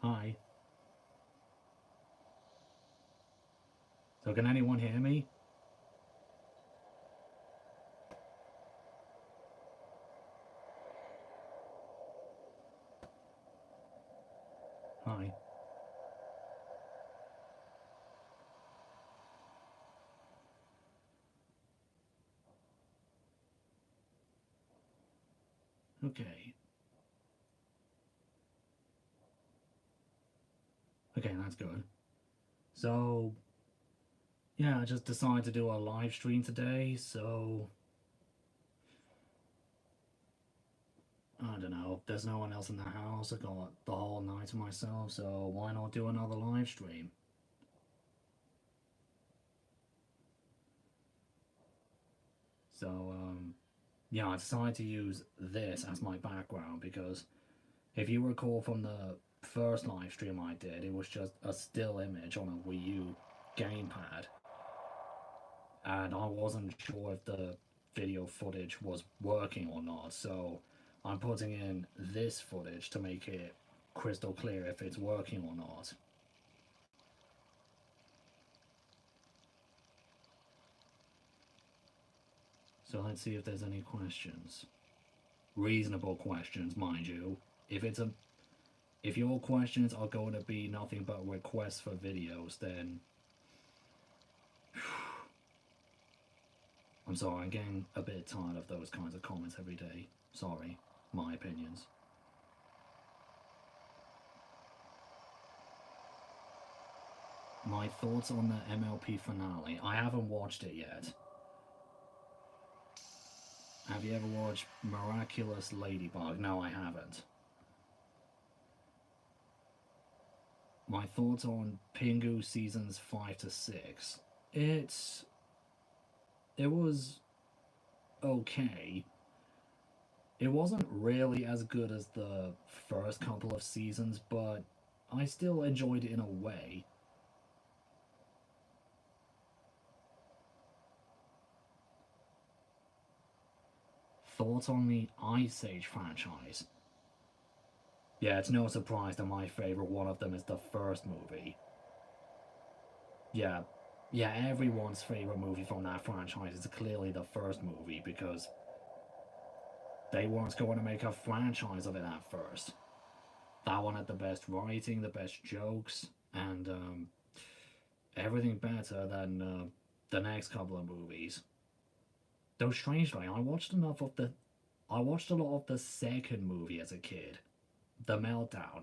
Hi. So can anyone hear me? Hi. Okay. Okay, that's good. So, yeah, I just decided to do a live stream today, so I don't know. There's no one else in the house. I got the whole night to myself, so why not do another live stream? So, yeah, I decided to use this as my background because if you recall from the first live stream I did, it was just a still image on a Wii U gamepad, and I wasn't sure if the video footage was working or not, so I'm putting in this footage to make it crystal clear if it's working or not. So let's see if there's any questions. Reasonable questions, mind you. If your questions are going to be nothing but requests for videos, then I'm sorry, I'm getting a bit tired of those kinds of comments every day. Sorry, my opinions. My thoughts on the MLP finale. I haven't watched it yet. Have you ever watched Miraculous Ladybug? No, I haven't. My thoughts on Pingu seasons 5 to 6. It was okay. It wasn't really as good as the first couple of seasons, but I still enjoyed it in a way. Thoughts on the Ice Age franchise? Yeah, it's no surprise that my favorite one of them is the first movie. Yeah, everyone's favorite movie from that franchise is clearly the first movie because they weren't going to make a franchise of it at first. That one had the best writing, the best jokes, and everything better than the next couple of movies. Though strangely, I watched a lot of the second movie as a kid, The Meltdown.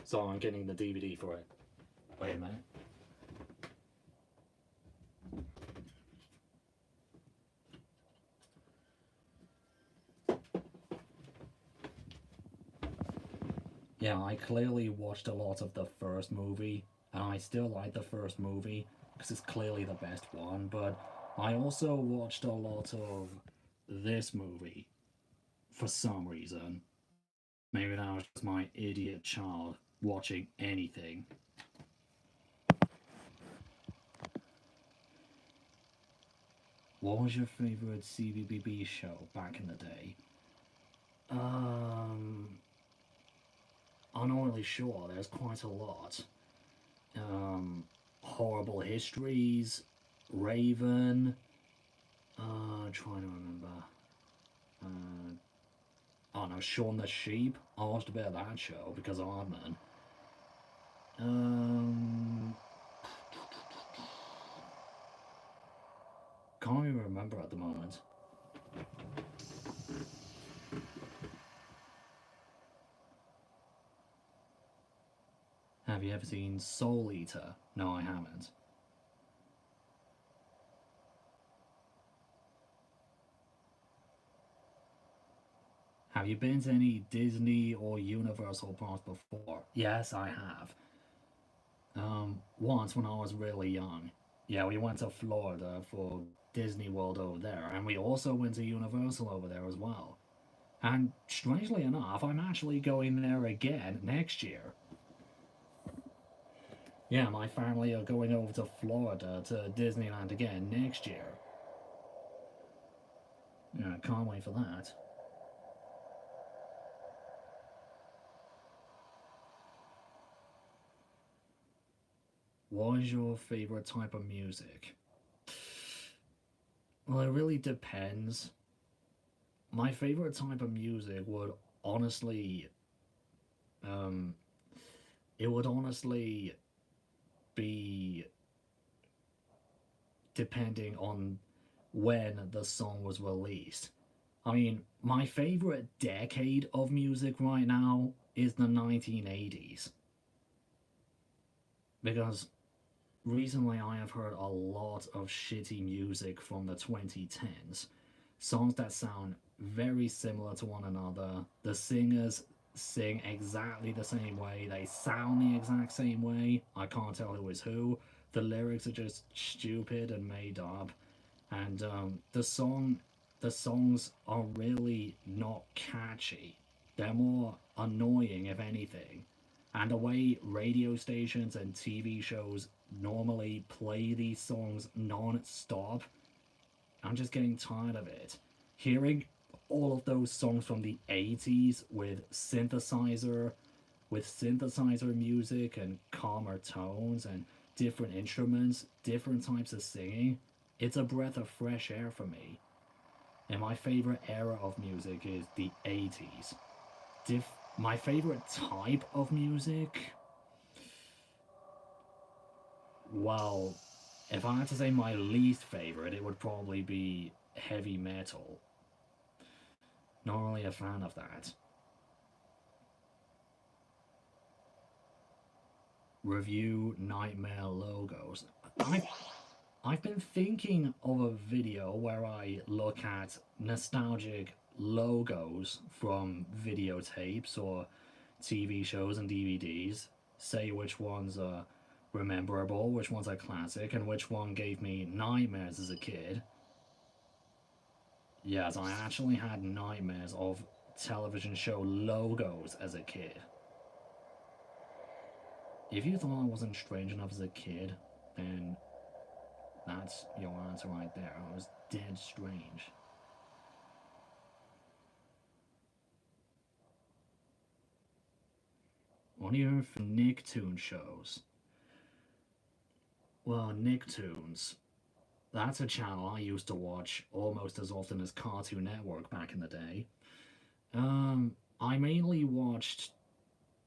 So I'm getting the DVD for it. Wait a minute. Yeah, I clearly watched a lot of the first movie, and I still like the first movie because it's clearly the best one, but I also watched a lot of this movie for some reason. Maybe that was just my idiot child watching anything. What was your favorite CBBB show back in the day? I'm not really sure. There's quite a lot. Horrible Histories, Raven. Trying to remember. Oh no, Shaun the Sheep. I watched a bit of that show because of Aardman. Can't even remember at the moment. Have you ever seen Soul Eater? No, I haven't. Have you been to any Disney or Universal parks before? Yes, I have. Once when I was really young. Yeah, we went to Florida for Disney World over there, and we also went to Universal over there as well. And strangely enough, I'm actually going there again next year. Yeah, my family are going over to Florida to Disneyland again next year. Yeah, can't wait for that. What is your favorite type of music? Well, it really depends. My favorite type of music would honestly, um, it would honestly be depending on when the song was released. I mean, my favorite decade of music right now is the 1980s because recently I have heard a lot of shitty music from the 2010s. Songs that sound very similar to one another. The singers sing exactly the same way, they sound the exact same way. I can't tell who is who. The lyrics are just stupid and made up. And the songs are really not catchy. They're more annoying, if anything. And the way radio stations and TV shows normally play these songs non-stop, I'm just getting tired of it. Hearing all of those songs from the 80s with synthesizer music and calmer tones and different instruments, different types of singing, it's a breath of fresh air for me. And my favorite era of music is the 80s. My favorite type of music, well, if I had to say my least favorite, it would probably be heavy metal. Not really a fan of that. Review nightmare logos. I've, I've been thinking of a video where I look at nostalgic logos from videotapes or TV shows and DVDs, say which ones are memorable, which ones are classic, and which one gave me nightmares as a kid. Yes, I actually had nightmares of television show logos as a kid. If you thought I wasn't strange enough as a kid, then that's your answer right there. I was dead strange. What are your Nicktoons shows? Well, Nicktoons. That's a channel I used to watch almost as often as Cartoon Network back in the day. I mainly watched.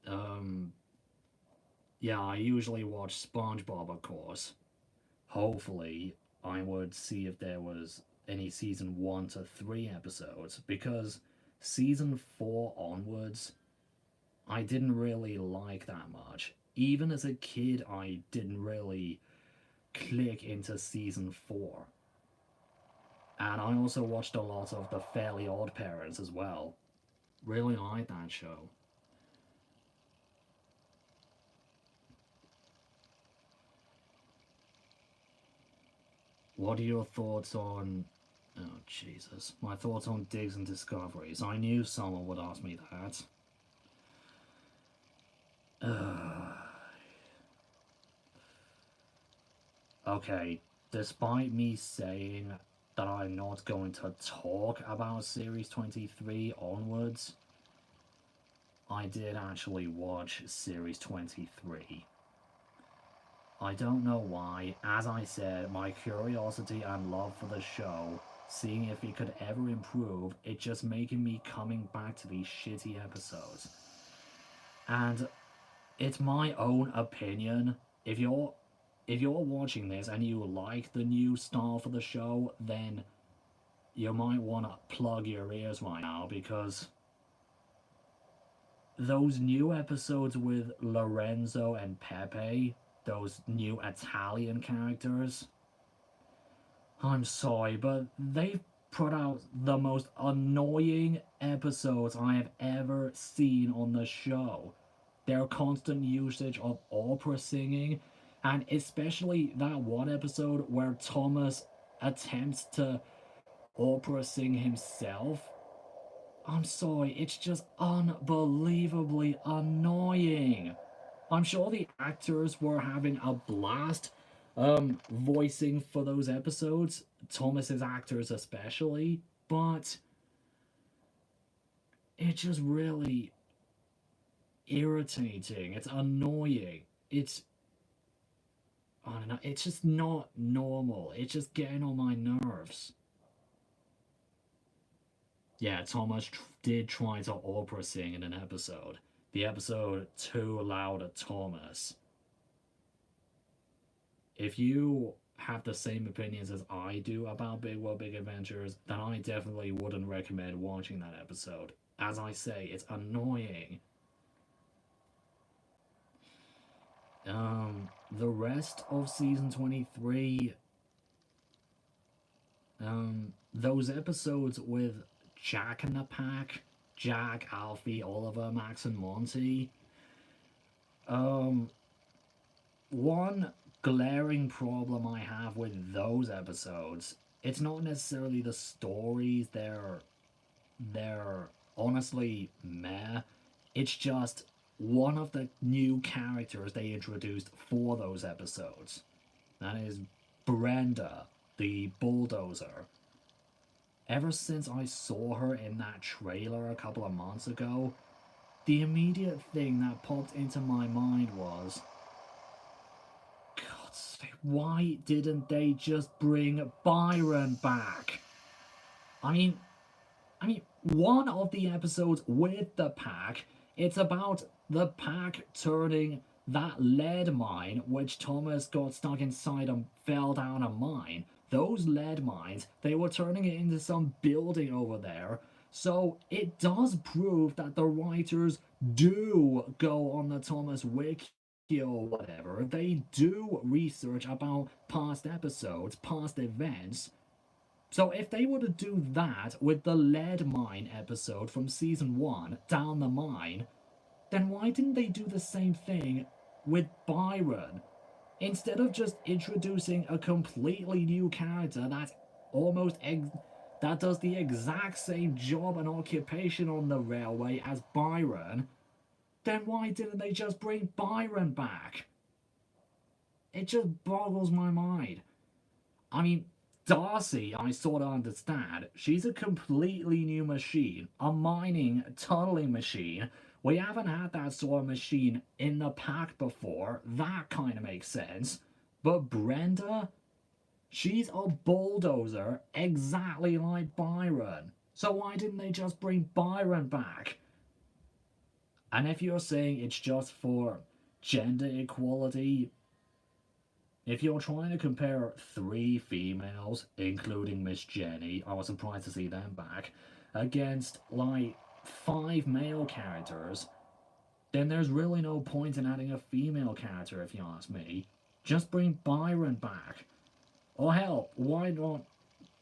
Um, yeah, I usually watch SpongeBob, of course. Hopefully, I would see if there was any season 1 to 3 episodes because season 4 onwards, I didn't really like that much. Even as a kid, I didn't really click into season 4. And I also watched a lot of The Fairly Odd Parents as well. Really liked that show. What are your thoughts on. Oh, Jesus. My thoughts on digs and discoveries. I knew someone would ask me that. Okay, despite me saying that I'm not going to talk about Series 23 onwards, I did actually watch Series 23. I don't know why. As I said, my curiosity and love for the show, seeing if it could ever improve, it just making me coming back to these shitty episodes. And it's my own opinion. If you're if you're watching this and you like the new style for the show, then you might want to plug your ears right now because those new episodes with Lorenzo and Pepe, those new Italian characters, I'm sorry, but they've put out the most annoying episodes I have ever seen on the show. Their constant usage of opera singing, and especially that one episode where Thomas attempts to opera sing himself. I'm sorry, it's just unbelievably annoying. I'm sure the actors were having a blast voicing for those episodes, Thomas's actors especially. but it's just really irritating. It's annoying. I don't know, it's just not normal. It's just getting on my nerves. Yeah, Thomas did try to opera sing in an episode. The episode Too Loud at Thomas. If you have the same opinions as I do about Big World Big Adventures, then I definitely wouldn't recommend watching that episode. As I say, it's annoying. The rest of season 23, those episodes with Jack in the Pack, Jack, Alfie, Oliver, Max, and Monty. Um, One glaring problem I have with those episodes, it's not necessarily the stories, they're honestly meh. It's just one of the new characters they introduced for those episodes. That is Brenda, the bulldozer. Ever since I saw her in that trailer a couple of months ago, the immediate thing that popped into my mind was, God's sake, why didn't they just bring Byron back? I mean, one of the episodes with the pack, it's about the pack turning that lead mine, which Thomas got stuck inside and fell down a mine. Those lead mines, they were turning it into some building over there. So it does prove that the writers do go on the Thomas Wiki or whatever. They do research about past episodes, past events, so if they were to do that with the lead mine episode from season 1, Down the Mine, then why didn't they do the same thing with Byron? Instead of just introducing a completely new character that does the exact same job and occupation on the railway as Byron, then why didn't they just bring Byron back? It just boggles my mind. I mean, Darcy, I sort of understand. She's a completely new machine, a mining, tunneling machine. We haven't had that sort of machine in the pack before. That kind of makes sense. But Brenda, she's a bulldozer exactly like Byron. So why didn't they just bring Byron back? And if you're saying it's just for gender equality, if you're trying to compare 3 females, including Miss Jenny, I was surprised to see them back, against like 5 male characters, then there's really no point in adding a female character, if you ask me. Just bring Byron back. Or hell, why not?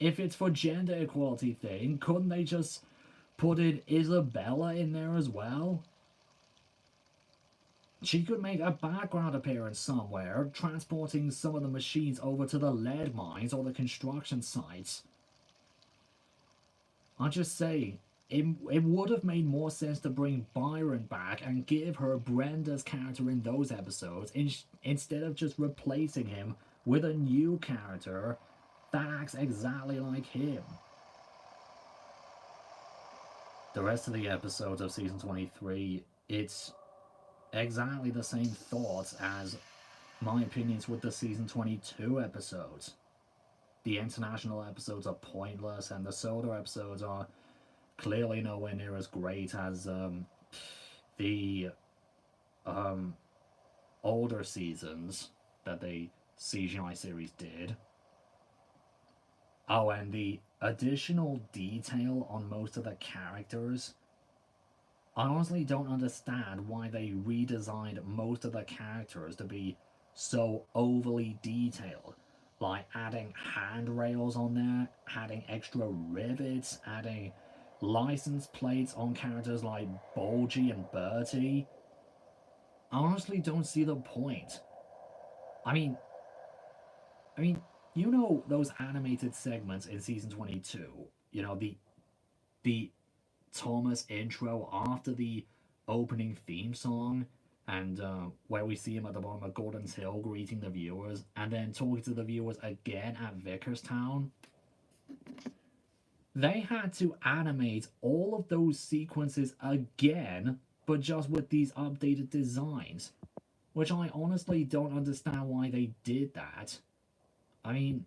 If it's for gender equality thing, couldn't they just put in Isabella in there as well? She could make a background appearance somewhere, transporting some of the machines over to the lead mines or the construction sites. I just say, it would have made more sense to bring Byron back and give her Brenda's character in those episodes instead of just replacing him with a new character that acts exactly like him. The rest of the episodes of season 23, it's exactly the same thoughts as my opinions with the season 22 episodes. The international episodes are pointless, and the Soda episodes are clearly nowhere near as great as the older seasons that the CGI series did. Oh, and the additional detail on most of the characters, I honestly don't understand why they redesigned most of the characters to be so overly detailed. Like adding handrails on there, adding extra rivets, adding license plates on characters like Bulgy and Bertie. I honestly don't see the point. I mean, I mean, you know those animated segments in season 22. You know the Thomas intro after the opening theme song, and where we see him at the bottom of Gordon's Hill greeting the viewers, and then talking to the viewers again at Vickerstown. They had to animate all of those sequences again, but just with these updated designs, which I honestly don't understand why they did that. I mean,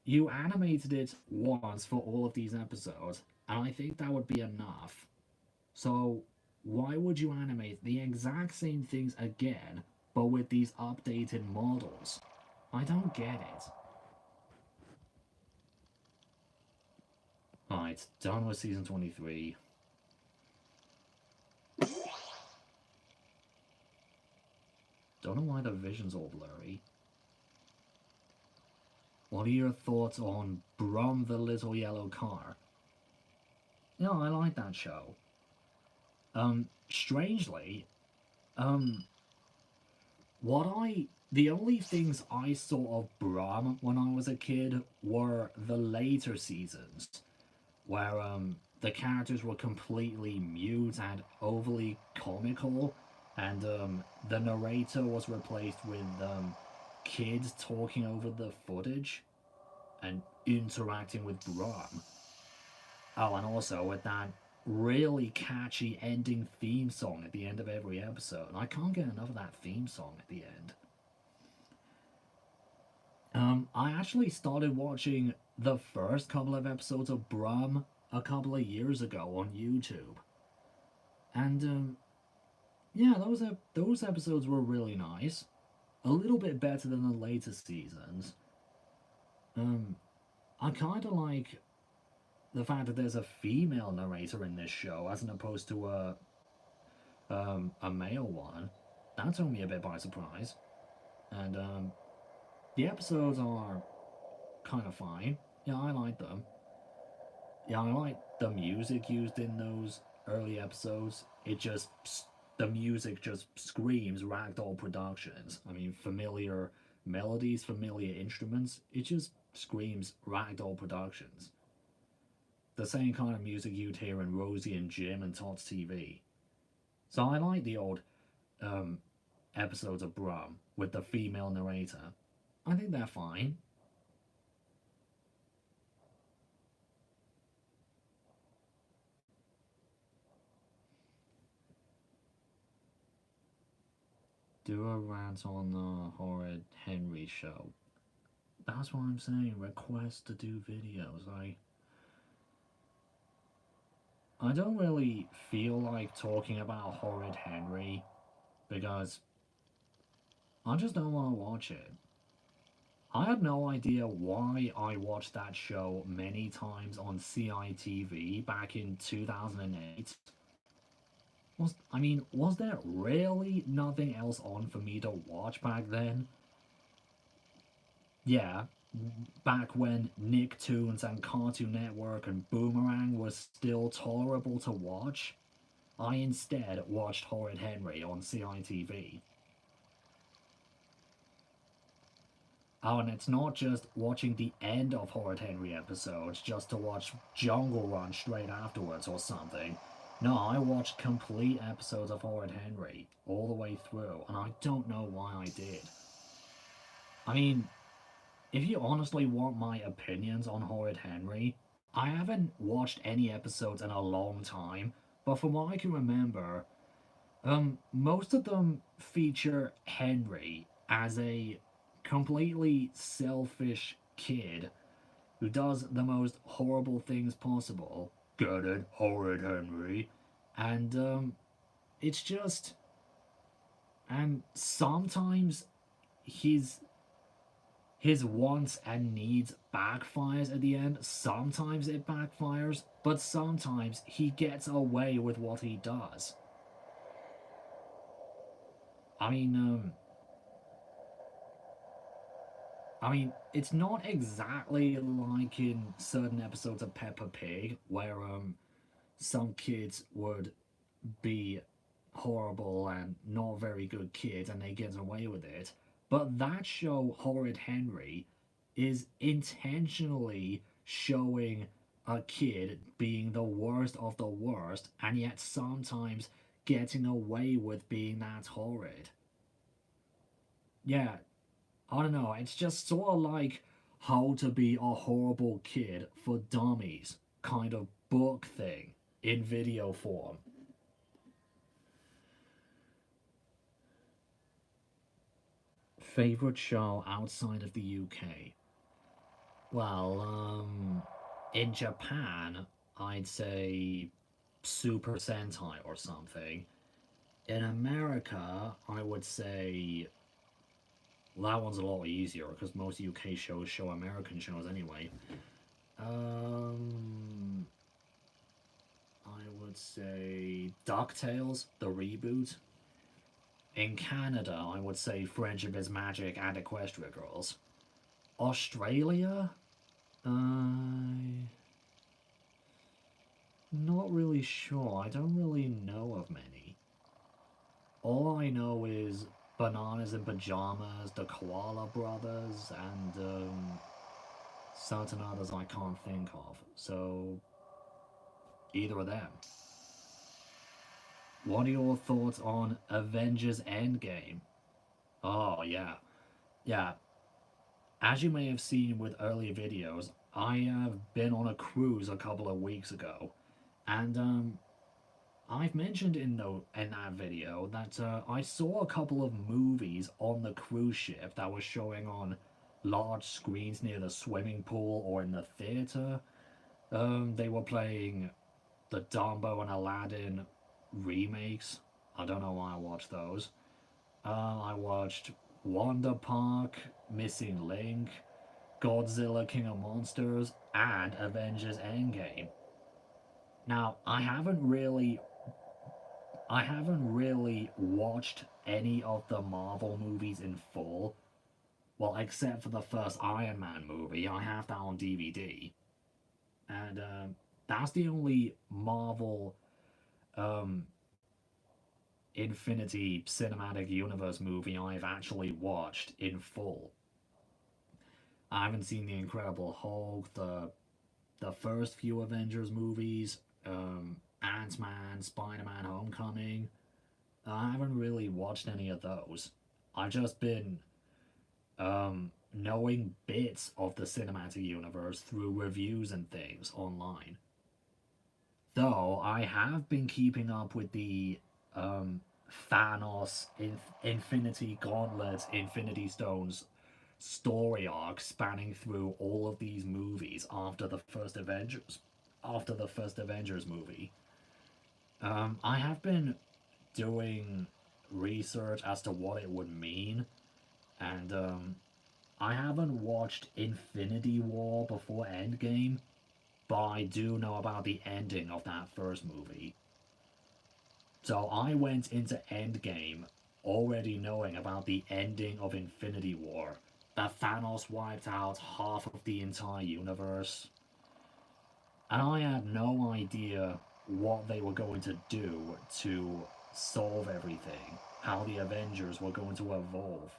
you animated it once for all of these episodes, and I think that would be enough. So, why would you animate the exact same things again, but with these updated models? I don't get it. Alright, done with season 23. Don't know why the vision's all blurry. What are your thoughts on Brum the Little Yellow Car? Yeah, I like that show. Strangely, um, the only things I saw of Brum when I was a kid were the later seasons, where the characters were completely mute and overly comical, and the narrator was replaced with kids talking over the footage and interacting with Brum. Oh, and also with that really catchy ending theme song at the end of every episode. I can't get enough of that theme song at the end. I actually started watching the first couple of episodes of Brum a couple of years ago on YouTube, and yeah, those episodes were really nice. A little bit better than the later seasons. Um, I kind of like the fact that there's a female narrator in this show as opposed to a male one. That took me a bit by surprise, and the episodes are kind of fine. Yeah, I like them. Yeah, I like the music used in those early episodes. The music just screams Ragdoll Productions. I mean, familiar melodies, familiar instruments. It just screams Ragdoll Productions. The same kind of music you'd hear in Rosie and Jim and Todd's TV. So I like the old um, episodes of Brum with the female narrator. I think they're fine. Do a rant on the Horrid Henry show. That's what I'm saying. Request to do videos. I don't really feel like talking about Horrid Henry because I just don't want to watch it. I had no idea why I watched that show many times on CITV back in 2008. Was there really nothing else on for me to watch back then? Yeah, back when Nicktoons and Cartoon Network and Boomerang was still tolerable to watch, I instead watched Horrid Henry on CITV. Oh, and it's not just watching the end of Horrid Henry episodes just to watch Jungle Run straight afterwards or something. No, I watched complete episodes of Horrid Henry all the way through, and I don't know why I did. I mean, if you honestly want my opinions on Horrid Henry, I haven't watched any episodes in a long time, but from what I can remember, most of them feature Henry as a completely selfish kid who does the most horrible things possible. Get it, Horrid Henry. And it's just, and sometimes his his wants and needs backfires at the end. Sometimes it backfires, but sometimes he gets away with what he does. I mean, it's not exactly like in certain episodes of Peppa Pig where some kids would be horrible and not very good kids and they get away with it. But that show, Horrid Henry, is intentionally showing a kid being the worst of the worst and yet sometimes getting away with being that horrid. Yeah, I don't know, it's just sort of like How to Be a Horrible Kid for Dummies kind of book thing in video form. Favorite show outside of the UK? Well, in Japan, I'd say Super Sentai or something. In America, I would say well, that one's a lot easier because most UK shows show American shows anyway. Um, I would say DuckTales, the reboot. In Canada, I would say Friendship is Magic and Equestria Girls. Australia? Not really sure. I don't really know of many. All I know is Bananas in Pajamas, the Koala Brothers, and certain others I can't think of. So, either of them. What are your thoughts on Avengers Endgame? Oh, yeah. Yeah. As you may have seen with earlier videos, I have been on a cruise a couple of weeks ago. And I've mentioned in that video that I saw a couple of movies on the cruise ship that was showing on large screens near the swimming pool or in the theater. They were playing the Dumbo and Aladdin remakes. I don't know why I watched those. I watched Wonder Park, Missing Link, Godzilla King of Monsters, and Avengers Endgame. Now, I haven't really watched any of the Marvel movies in full. Well, except for the first Iron Man movie, I have that on DVD. And that's the only Marvel um, Infinity Cinematic Universe movie I've actually watched in full. I haven't seen The Incredible Hulk, the first few Avengers movies, Ant-Man, Spider-Man Homecoming. I haven't really watched any of those. I've just been knowing bits of the cinematic universe through reviews and things online. Though I have been keeping up with the Thanos Infinity Gauntlet Infinity Stones story arc spanning through all of these movies after the first Avengers movie. I have been doing research as to what it would mean, and I haven't watched Infinity War before Endgame, but I do know about the ending of that first movie. So I went into Endgame already knowing about the ending of Infinity War, that Thanos wiped out half of the entire universe, and I had no idea what they were going to do to solve everything, how the Avengers were going to evolve,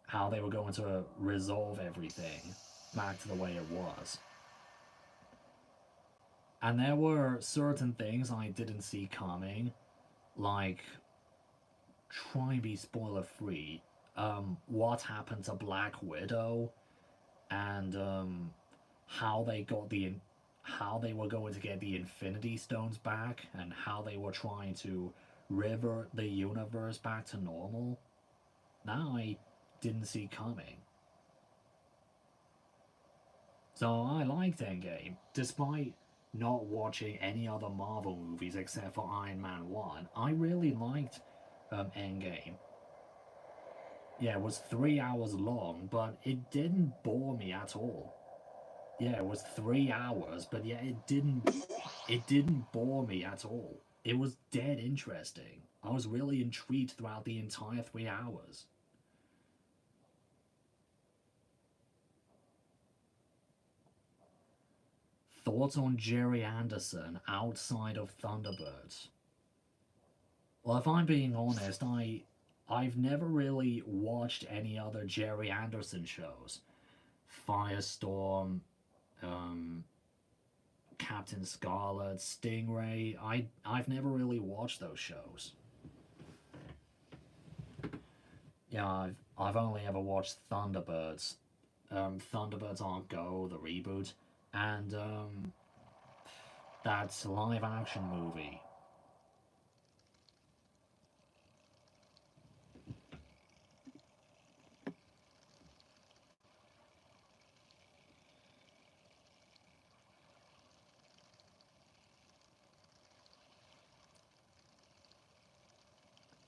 how they were going to resolve everything back to the way it was. And there were certain things I didn't see coming, like, try and be spoiler free. What happened to Black Widow, and how they got the how they were going to get the Infinity Stones back, and how they were trying to revert the universe back to normal. Now I didn't see coming. So I liked Endgame, despite not watching any other Marvel movies except for Iron Man 1. I really liked Endgame. Yeah, it was 3 hours long, but it didn't bore me at all. Yeah, it was 3 hours, but yeah, it didn't bore me at all. It was dead interesting. I was really intrigued throughout the entire 3 hours. Thoughts on Jerry Anderson outside of Thunderbirds? Well, if I'm being honest, I've never really watched any other Jerry Anderson shows. Firestorm, um, Captain Scarlet, Stingray. I've never really watched those shows. Yeah, I've only ever watched Thunderbirds, Thunderbirds on Go, the reboot, and that live action movie.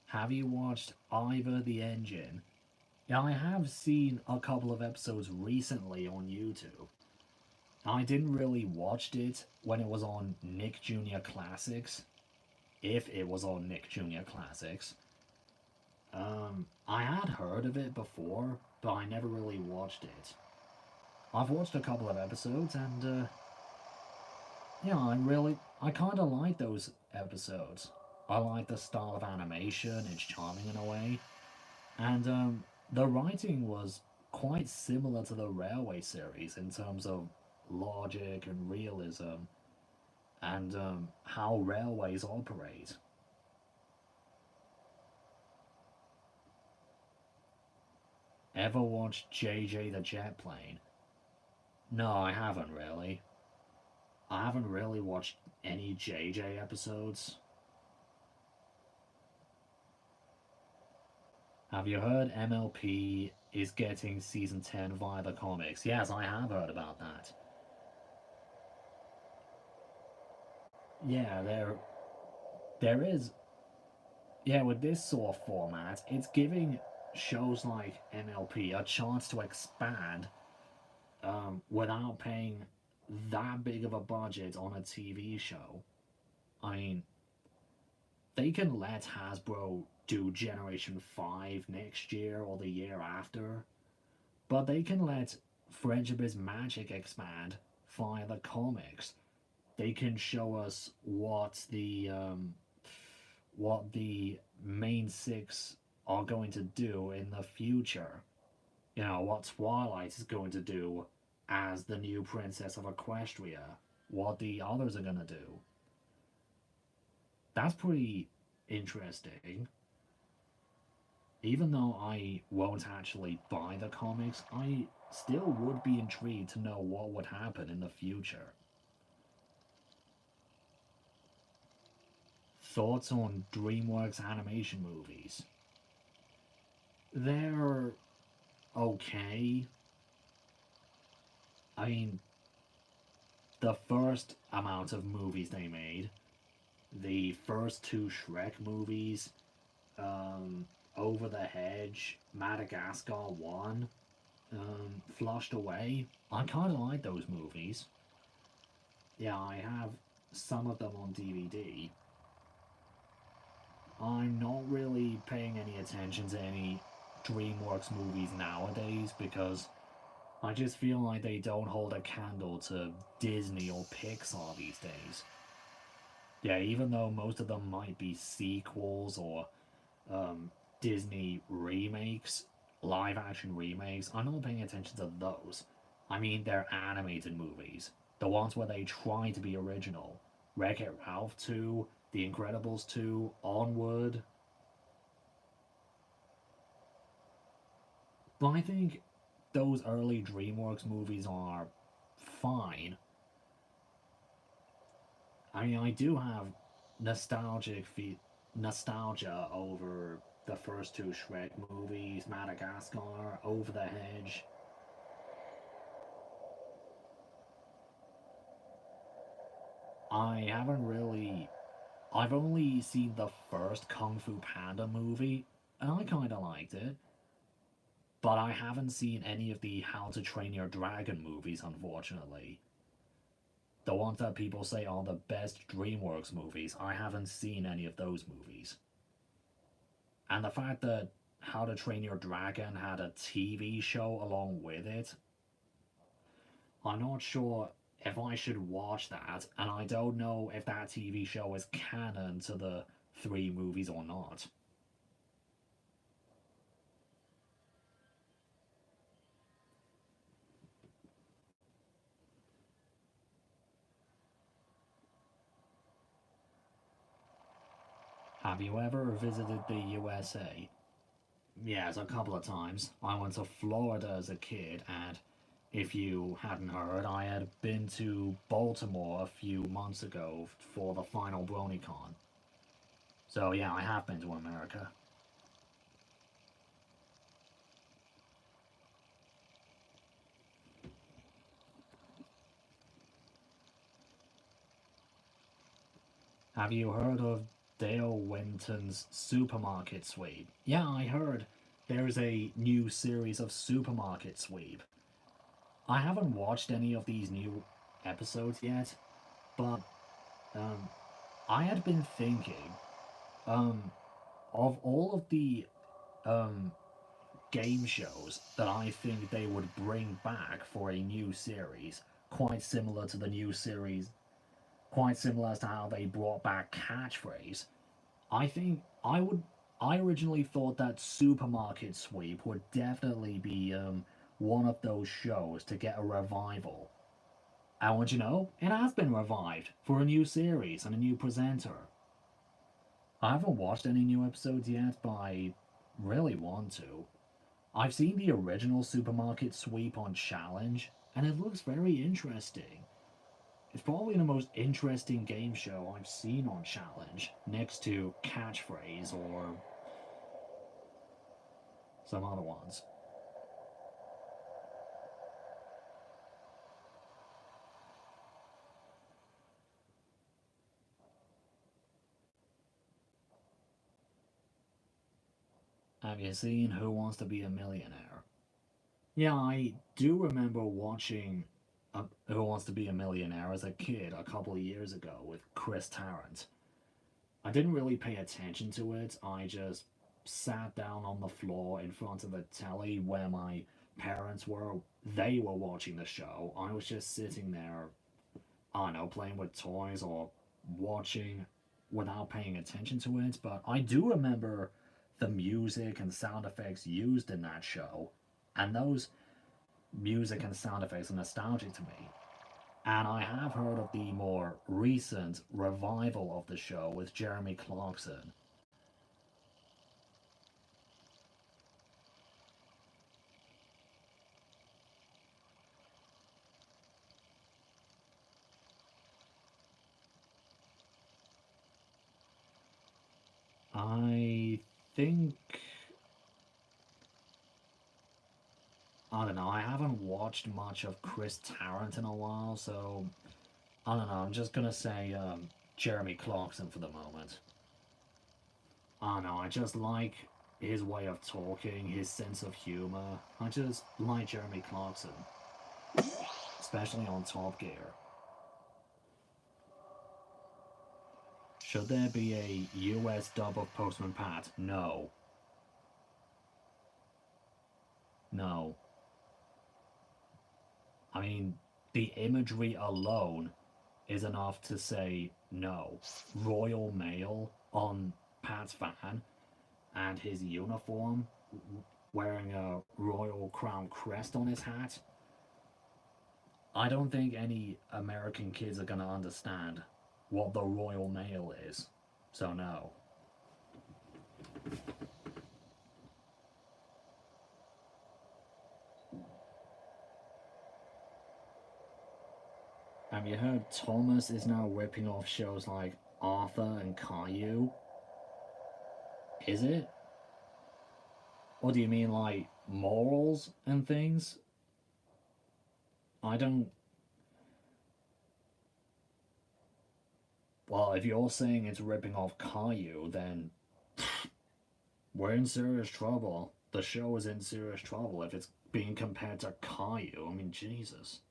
Have you watched Ivor the Engine? Yeah, I have seen a couple of episodes recently on YouTube. I didn't really watch it when it was on Nick Jr. Classics, if it was on Nick Jr. Classics. I had heard of it before, but I never really watched it. I've watched a couple of episodes, and yeah, I kind of like those episodes. I like the style of animation; it's charming in a way, and the writing was quite similar to the Railway series in terms of logic and realism, and how railways operate. Ever watched JJ the Jet Plane? No, I haven't really. I haven't really watched any JJ episodes. Have you heard MLP is getting season 10 via the comics? Yes, I have heard about that. Yeah, there is. Yeah, with this sort of format, it's giving shows like MLP a chance to expand without paying that big of a budget on a TV show. I mean, they can let Hasbro do Generation 5 next year or the year after, but they can let Friendship is Magic expand via the comics. They can show us what the main six are going to do in the future. You know, what Twilight is going to do as the new princess of Equestria, what the others are going to do. That's pretty interesting. Even though I won't actually buy the comics, I still would be intrigued to know what would happen in the future. Thoughts on DreamWorks animation movies? They're okay. I mean, the first amount of movies they made, the first two Shrek movies, Over the Hedge, Madagascar 1, Flushed Away. I kind of like those movies. Yeah, I have some of them on DVD. I'm not really paying any attention to any DreamWorks movies nowadays because I just feel like they don't hold a candle to Disney or Pixar these days. Yeah, even though most of them might be sequels or Disney remakes, live action remakes, I'm not paying attention to those. I mean, they're animated movies. The ones where they try to be original. Wreck It Ralph 2, The Incredibles 2, Onward. But I think those early DreamWorks movies are fine. I mean, I do have nostalgia over the first two Shrek movies, Madagascar, Over the Hedge. I haven't really. I've only seen the first Kung Fu Panda movie, and I kind of liked it. But I haven't seen any of the How to Train Your Dragon movies, unfortunately. The ones that people say are the best DreamWorks movies, I haven't seen any of those movies. And the fact that How to Train Your Dragon had a TV show along with it, I'm not sure if I should watch that, and I don't know if that TV show is canon to the three movies or not. Have you ever visited the USA? Yes, a couple of times. I went to Florida as a kid, and If you hadn't heard, I had been to Baltimore a few months ago for the final BronyCon. So yeah, I have been to America. Have you heard of Dale Winton's Supermarket Sweep? Yeah, I heard there's a new series of Supermarket Sweep. I haven't watched any of these new episodes yet, but um, I had been thinking um, of all of the um, game shows that I think they would bring back for a new series, quite similar to the new series, quite similar as to how they brought back Catchphrase. I think I would. I originally thought that Supermarket Sweep would definitely be one of those shows to get a revival. And what you know, it has been revived for a new series and a new presenter. I haven't watched any new episodes yet, but I really want to. I've seen the original Supermarket Sweep on Challenge, and it looks very interesting. It's probably the most interesting game show I've seen on Challenge, next to Catchphrase or some other ones. Have you seen Who Wants to Be a Millionaire? Yeah, I do remember watching Who Wants to Be a Millionaire as a kid a couple of years ago with Chris Tarrant. I didn't really pay attention to it. I just sat down on the floor in front of the telly where my parents were. They were watching the show. I was just sitting there, I don't know, playing with toys or watching without paying attention to it. But I do remember the music and sound effects used in that show. And those music and sound effects are nostalgic to me. And I have heard of the more recent revival of the show with Jeremy Clarkson. I think, I don't know, I haven't watched much of Chris Tarrant in a while, so I don't know, I'm just gonna say Jeremy Clarkson for the moment. I don't know, I just like his way of talking, his sense of humor. I just like Jeremy Clarkson, especially on Top Gear. Should there be a US dub of Postman Pat? No. No. I mean, the imagery alone is enough to say no. Royal Mail on Pat's van and his uniform, wearing a Royal Crown crest on his hat. I don't think any American kids are gonna understand what the Royal Mail is. So no. Have you heard Thomas is now ripping off shows like Arthur and Caillou? Is it? Or do you mean like morals and things? I don't. Well, if you're saying it's ripping off Caillou, then we're in serious trouble. The show is in serious trouble if it's being compared to Caillou. I mean, Jesus.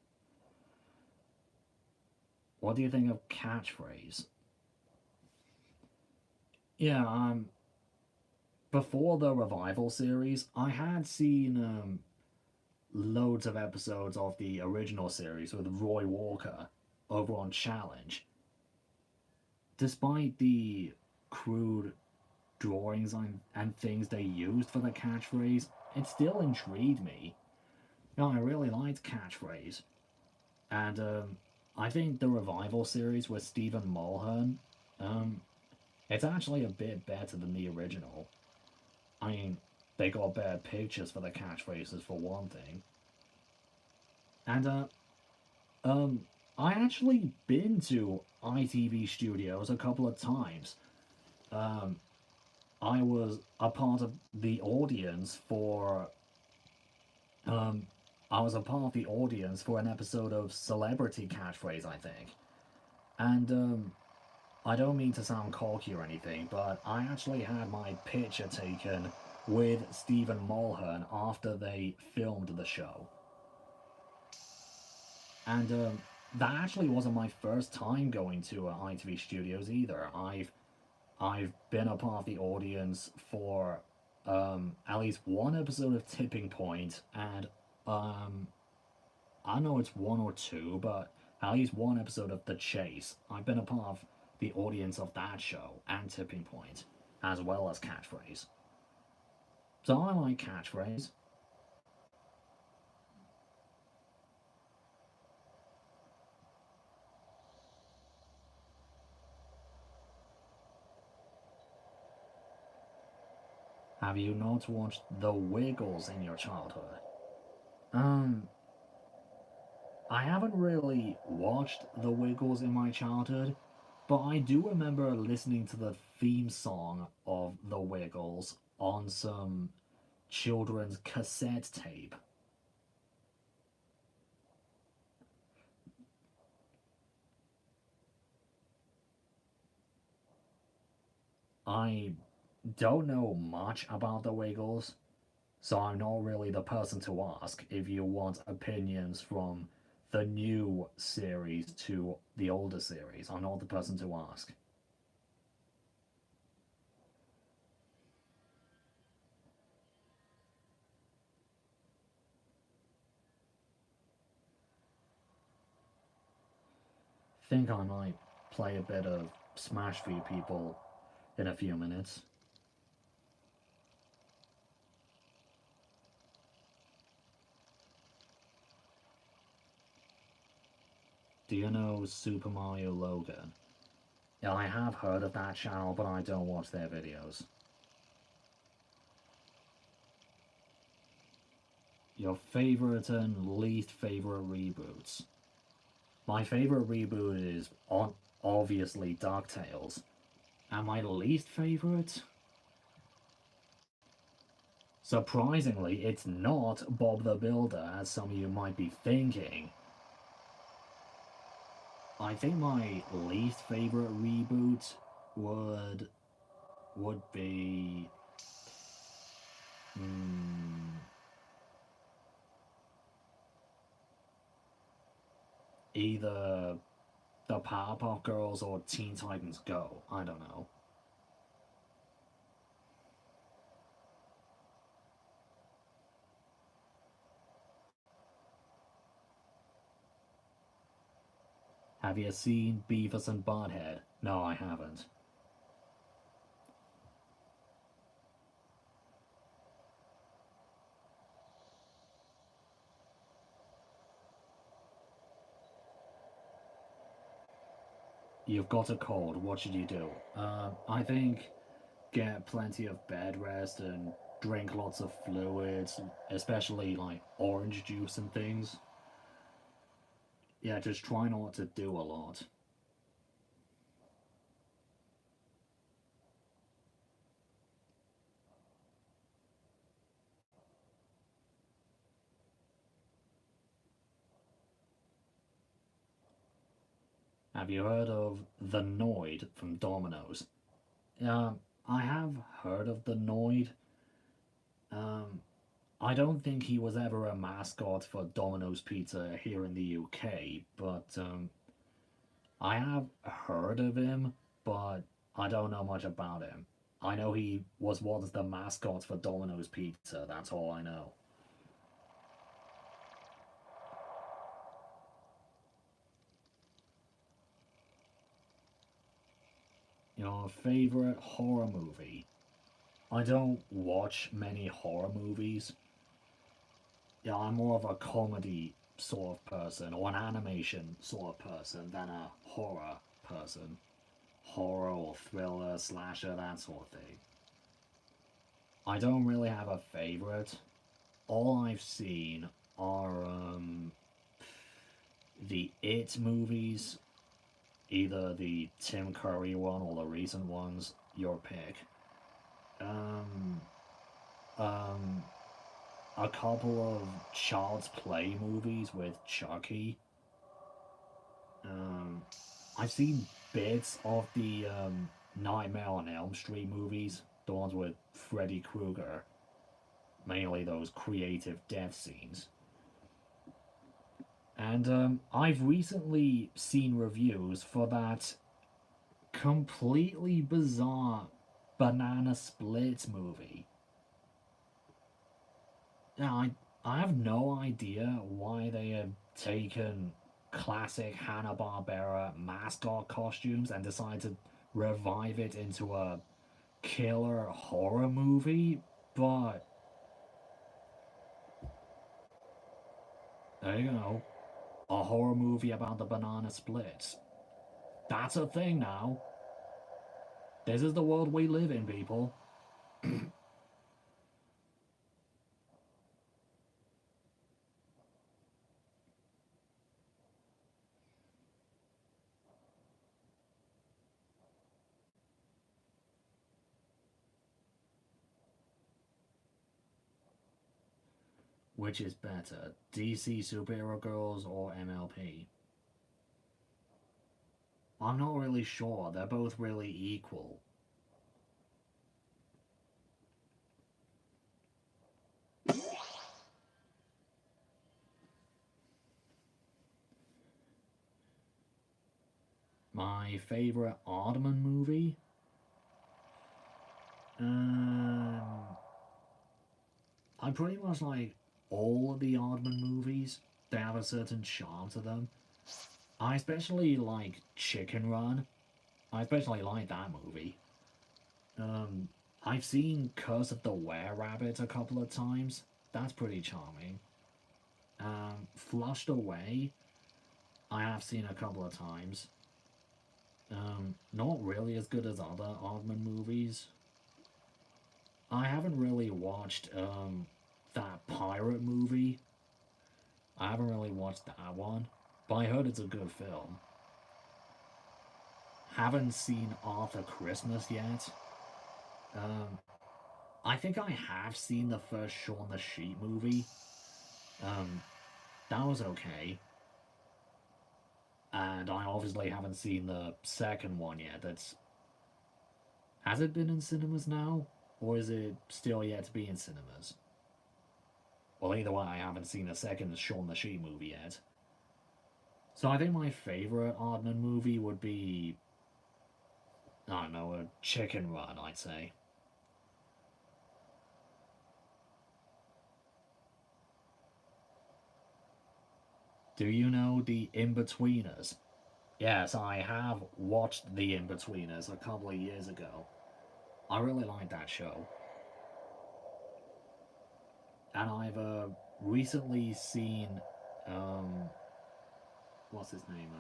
What do you think of Catchphrase? Yeah, before the revival series, I had seen loads of episodes of the original series with Roy Walker over on Challenge. Despite the crude drawings and things they used for the catchphrase, it still intrigued me. No, I really liked Catchphrase. And I think the revival series with Stephen Mulhern, um, it's actually a bit better than the original. I mean, they got better pictures for the catchphrases for one thing. And um, I actually been to ITV Studios a couple of times. Um, I was a part of the audience for um, I was a part of the audience for an episode of Celebrity Catchphrase, I think. And I don't mean to sound cocky or anything, but I actually had my picture taken with Stephen Mulhern after they filmed the show. And that actually wasn't my first time going to ITV Studios either. I've been a part of the audience for at least one episode of Tipping Point, and um, I know it's one or two, but at least one episode of The Chase. I've been a part of the audience of that show and Tipping Point, as well as Catchphrase. So I like Catchphrase. Have you not watched The Wiggles in your childhood? Um, I haven't really watched The Wiggles in my childhood, but I do remember listening to the theme song of The Wiggles on some children's cassette tape. I don't know much about The Wiggles, so I'm not really the person to ask if you want opinions from the new series to the older series. I'm not the person to ask. Think I might play a bit of Smash for you people in a few minutes. Do you know Super Mario Logan? Yeah, I have heard of that channel, but I don't watch their videos. Your favorite and least favorite reboots? My favorite reboot is obviously DuckTales. And my least favorite? Surprisingly, it's not Bob the Builder, as some of you might be thinking. I think my least favorite reboot would be hmm, either the Powerpuff Girls or Teen Titans Go. I don't know. Have you seen Beavis and Butthead? No, I haven't. You've got a cold. What should you do? I think get plenty of bed rest and drink lots of fluids, especially like orange juice and things. Yeah, just try not to do a lot. Have you heard of the Noid from Domino's? I have heard of the Noid. Um, I don't think he was ever a mascot for Domino's Pizza here in the UK, but I have heard of him, but I don't know much about him. I know he was once the mascot for Domino's Pizza, that's all I know. Your favorite horror movie? I don't watch many horror movies. Yeah, I'm more of a comedy sort of person or an animation sort of person than a horror person. Horror or thriller, slasher, that sort of thing. I don't really have a favorite. All I've seen are the It movies, either the Tim Curry one or the recent ones, your pick. Um, um, a couple of Child's Play movies with Chucky. Um, I've seen bits of the Nightmare on Elm Street movies, the ones with Freddy Krueger, mainly those creative death scenes. And I've recently seen reviews for that completely bizarre Banana Splits movie. Now, I have no idea why they have taken classic Hanna-Barbera mascot costumes and decided to revive it into a killer horror movie, but there you go. A horror movie about the banana splits. That's a thing now. This is the world we live in, people. Which is better, DC Superhero Girls or MLP? I'm not really sure. They're both really equal. My favorite Aardman movie? Um, I pretty much like all of the Aardman movies. They have a certain charm to them. I especially like Chicken Run. I especially like that movie. Um, I've seen Curse of the Were-Rabbit a couple of times. That's pretty charming. Flushed Away, I have seen a couple of times. Not really as good as other Aardman movies. I haven't really watched that pirate movie. I haven't really watched that one, but I heard it's a good film. Haven't seen Arthur Christmas yet. Um, I think I have seen the first Shaun the Sheep movie. Um, that was okay. And I obviously haven't seen the second one yet. That's has it been in cinemas now, or is it still yet to be in cinemas? Well, either way, I haven't seen the second Shaun the Sheep movie yet. So I think my favorite Aardman movie would be, I don't know, a Chicken Run, I'd say. Do you know The Inbetweeners? Yes, I have watched The Inbetweeners a couple of years ago. I really like that show. And I've recently seen, um, what's his name?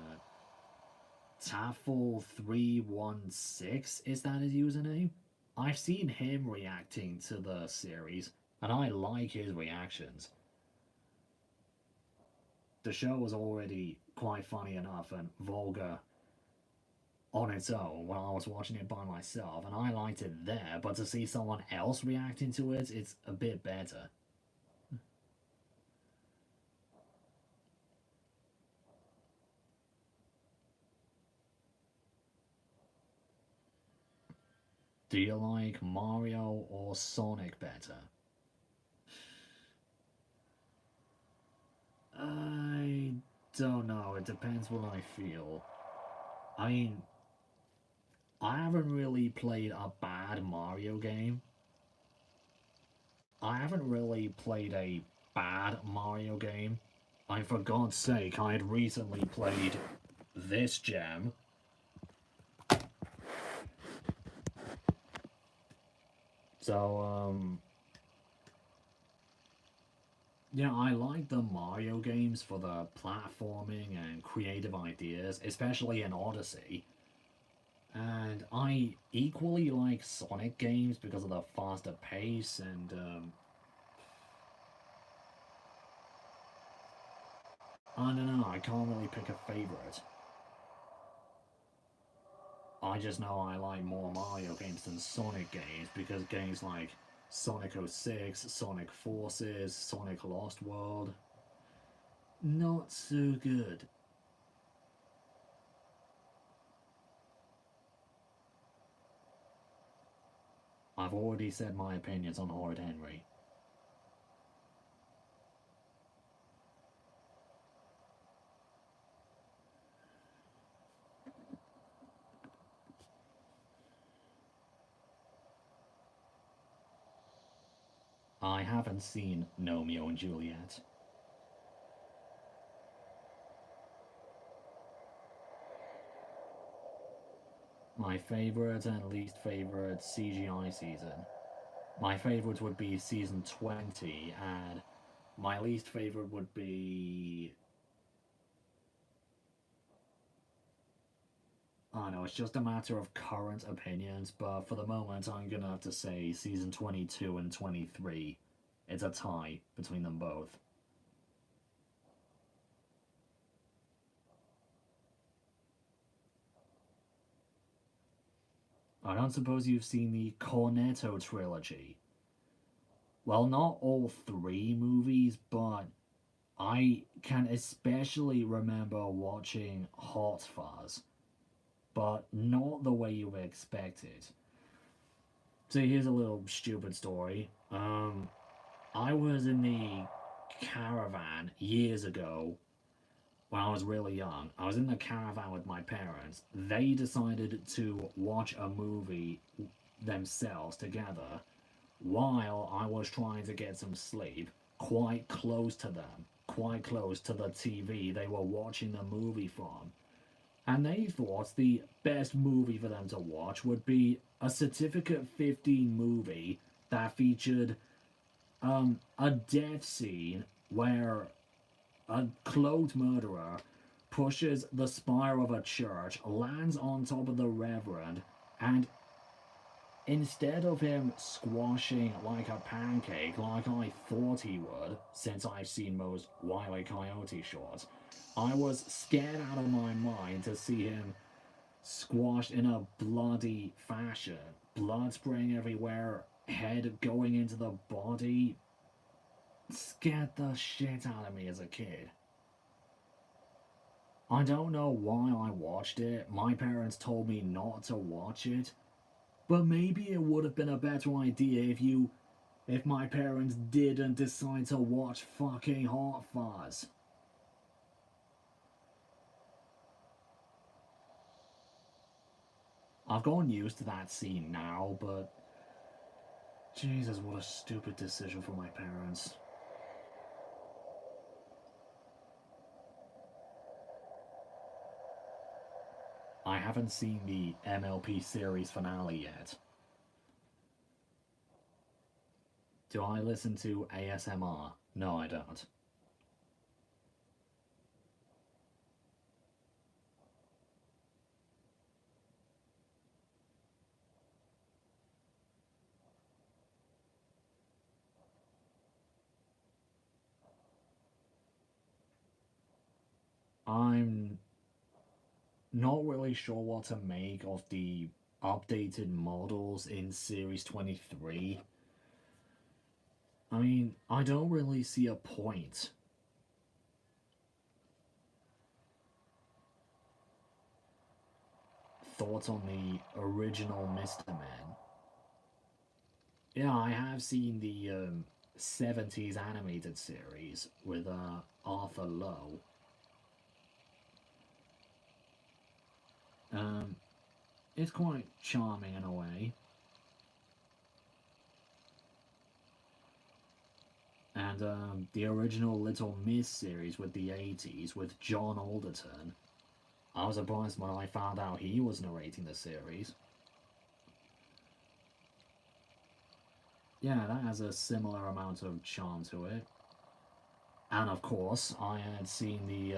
Taffle316, is that his username? I've seen him reacting to the series, and I like his reactions. The show was already quite funny enough and vulgar on its own when I was watching it by myself, and I liked it there, but to see someone else reacting to it, it's a bit better. Do you like Mario or Sonic better? I don't know. It depends what I feel. I mean, I haven't really played a bad Mario game. I haven't really played a bad Mario game. For God's sake, I had recently played this gem. So, yeah, I like the Mario games for the platforming and creative ideas, especially in Odyssey. And I equally like Sonic games because of the faster pace and I don't know, I can't really pick a favourite. I just know I like more Mario games than Sonic games because games like Sonic 06, Sonic Forces, Sonic Lost World, not so good. I've already said my opinions on Horrid Henry. I haven't seen Romeo and Juliet. My favourite and least favourite CGI season. My favourite would be season 20, and my least favourite would be... I don't know, it's just a matter of current opinions, but for the moment I'm gonna have to say season 22 and 23. It's a tie between them both. I don't suppose you've seen the Cornetto trilogy. Well, not all three movies, but I can especially remember watching Hot Fuzz, but not the way you would expect it. So here's a little stupid story. I was in the caravan years ago when I was really young. I was in the caravan with my parents. They decided to watch a movie themselves together while I was trying to get some sleep quite close to them, quite close to the TV they were watching the movie from. And they thought the best movie for them to watch would be a Certificate 15 movie that featured a death scene where a cloaked murderer pushes the spire of a church, lands on top of the reverend, and instead of him squashing like a pancake like I thought he would, since I've seen most Wile E. Coyote shorts, I was scared out of my mind to see him squashed in a bloody fashion. Blood spraying everywhere, head going into the body. Scared the shit out of me as a kid. I don't know why I watched it. My parents told me not to watch it. But maybe it would have been a better idea if my parents didn't decide to watch fucking Hot Fuzz. I've gotten used to that scene now, but Jesus, what a stupid decision for my parents. I haven't seen the MLP series finale yet. Do I listen to ASMR? No, I don't. I'm not really sure what to make of the updated models in Series 23. I mean, I don't really see a point. Thoughts on the original Mr. Man? Yeah, I have seen the 70s animated series with Arthur Lowe. Um, it's quite charming in a way. And the original Little Miss series with the 80s with John Alderton. I was surprised when I found out he was narrating the series. Yeah, that has a similar amount of charm to it. And of course, I had seen the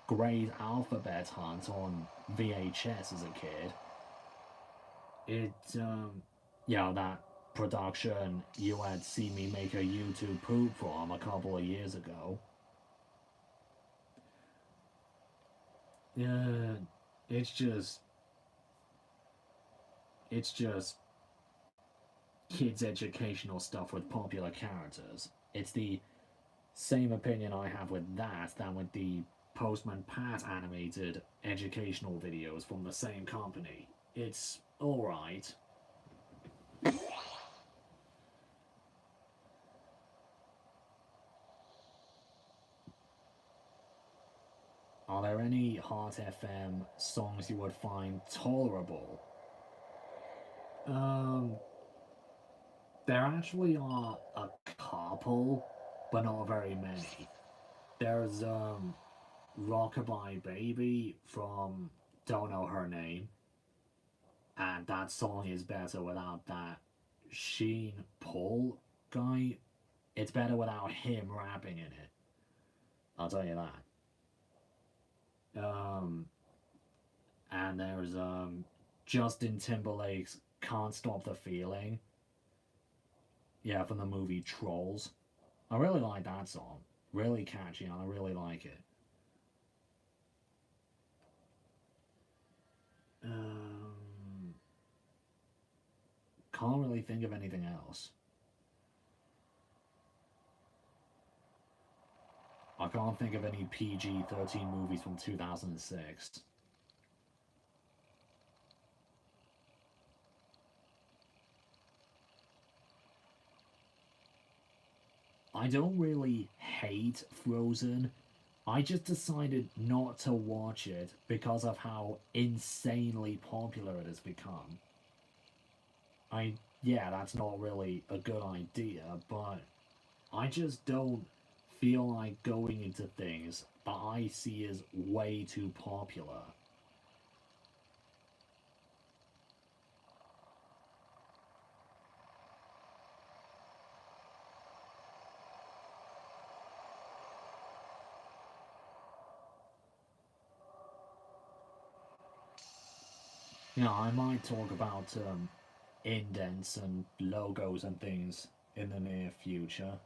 Great Alphabet Hunt on VHS as a kid. Yeah, that production you had seen me make a YouTube poop from a couple of years ago. uh, it's just it's just kids educational stuff with popular characters. It's the same opinion I have with that than with the Postman Pat animated educational videos from the same company. It's alright. Are there any Heart FM songs you would find tolerable? Um, there actually are a couple, but not very many. There's Rockabye Baby from Don't Know Her Name, and that song is better without that Sheen Paul guy. It's better without him rapping in it. I'll tell you that. And there's Justin Timberlake's "Can't Stop the Feeling." Yeah, from the movie Trolls. I really like that song. Really catchy, and I really like it. Um, can't really think of anything else. I can't think of any PG-13 movies from 2006. I don't really hate Frozen. I just decided not to watch it because of how insanely popular it has become. I, yeah, that's not really a good idea, but I just don't feel like going into things that I see as way too popular. You know, I might talk about indents and logos and things in the near future.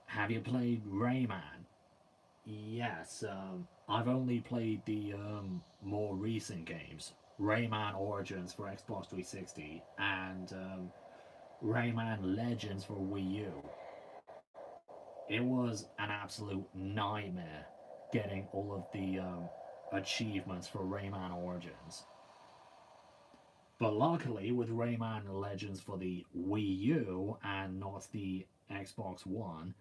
Have you played Rayman? Yes, I've only played the more recent games. Rayman Origins for Xbox 360 and Rayman Legends for Wii U. It was an absolute nightmare getting all of the achievements for Rayman Origins. But luckily, with Rayman Legends for the Wii U and not the Xbox One,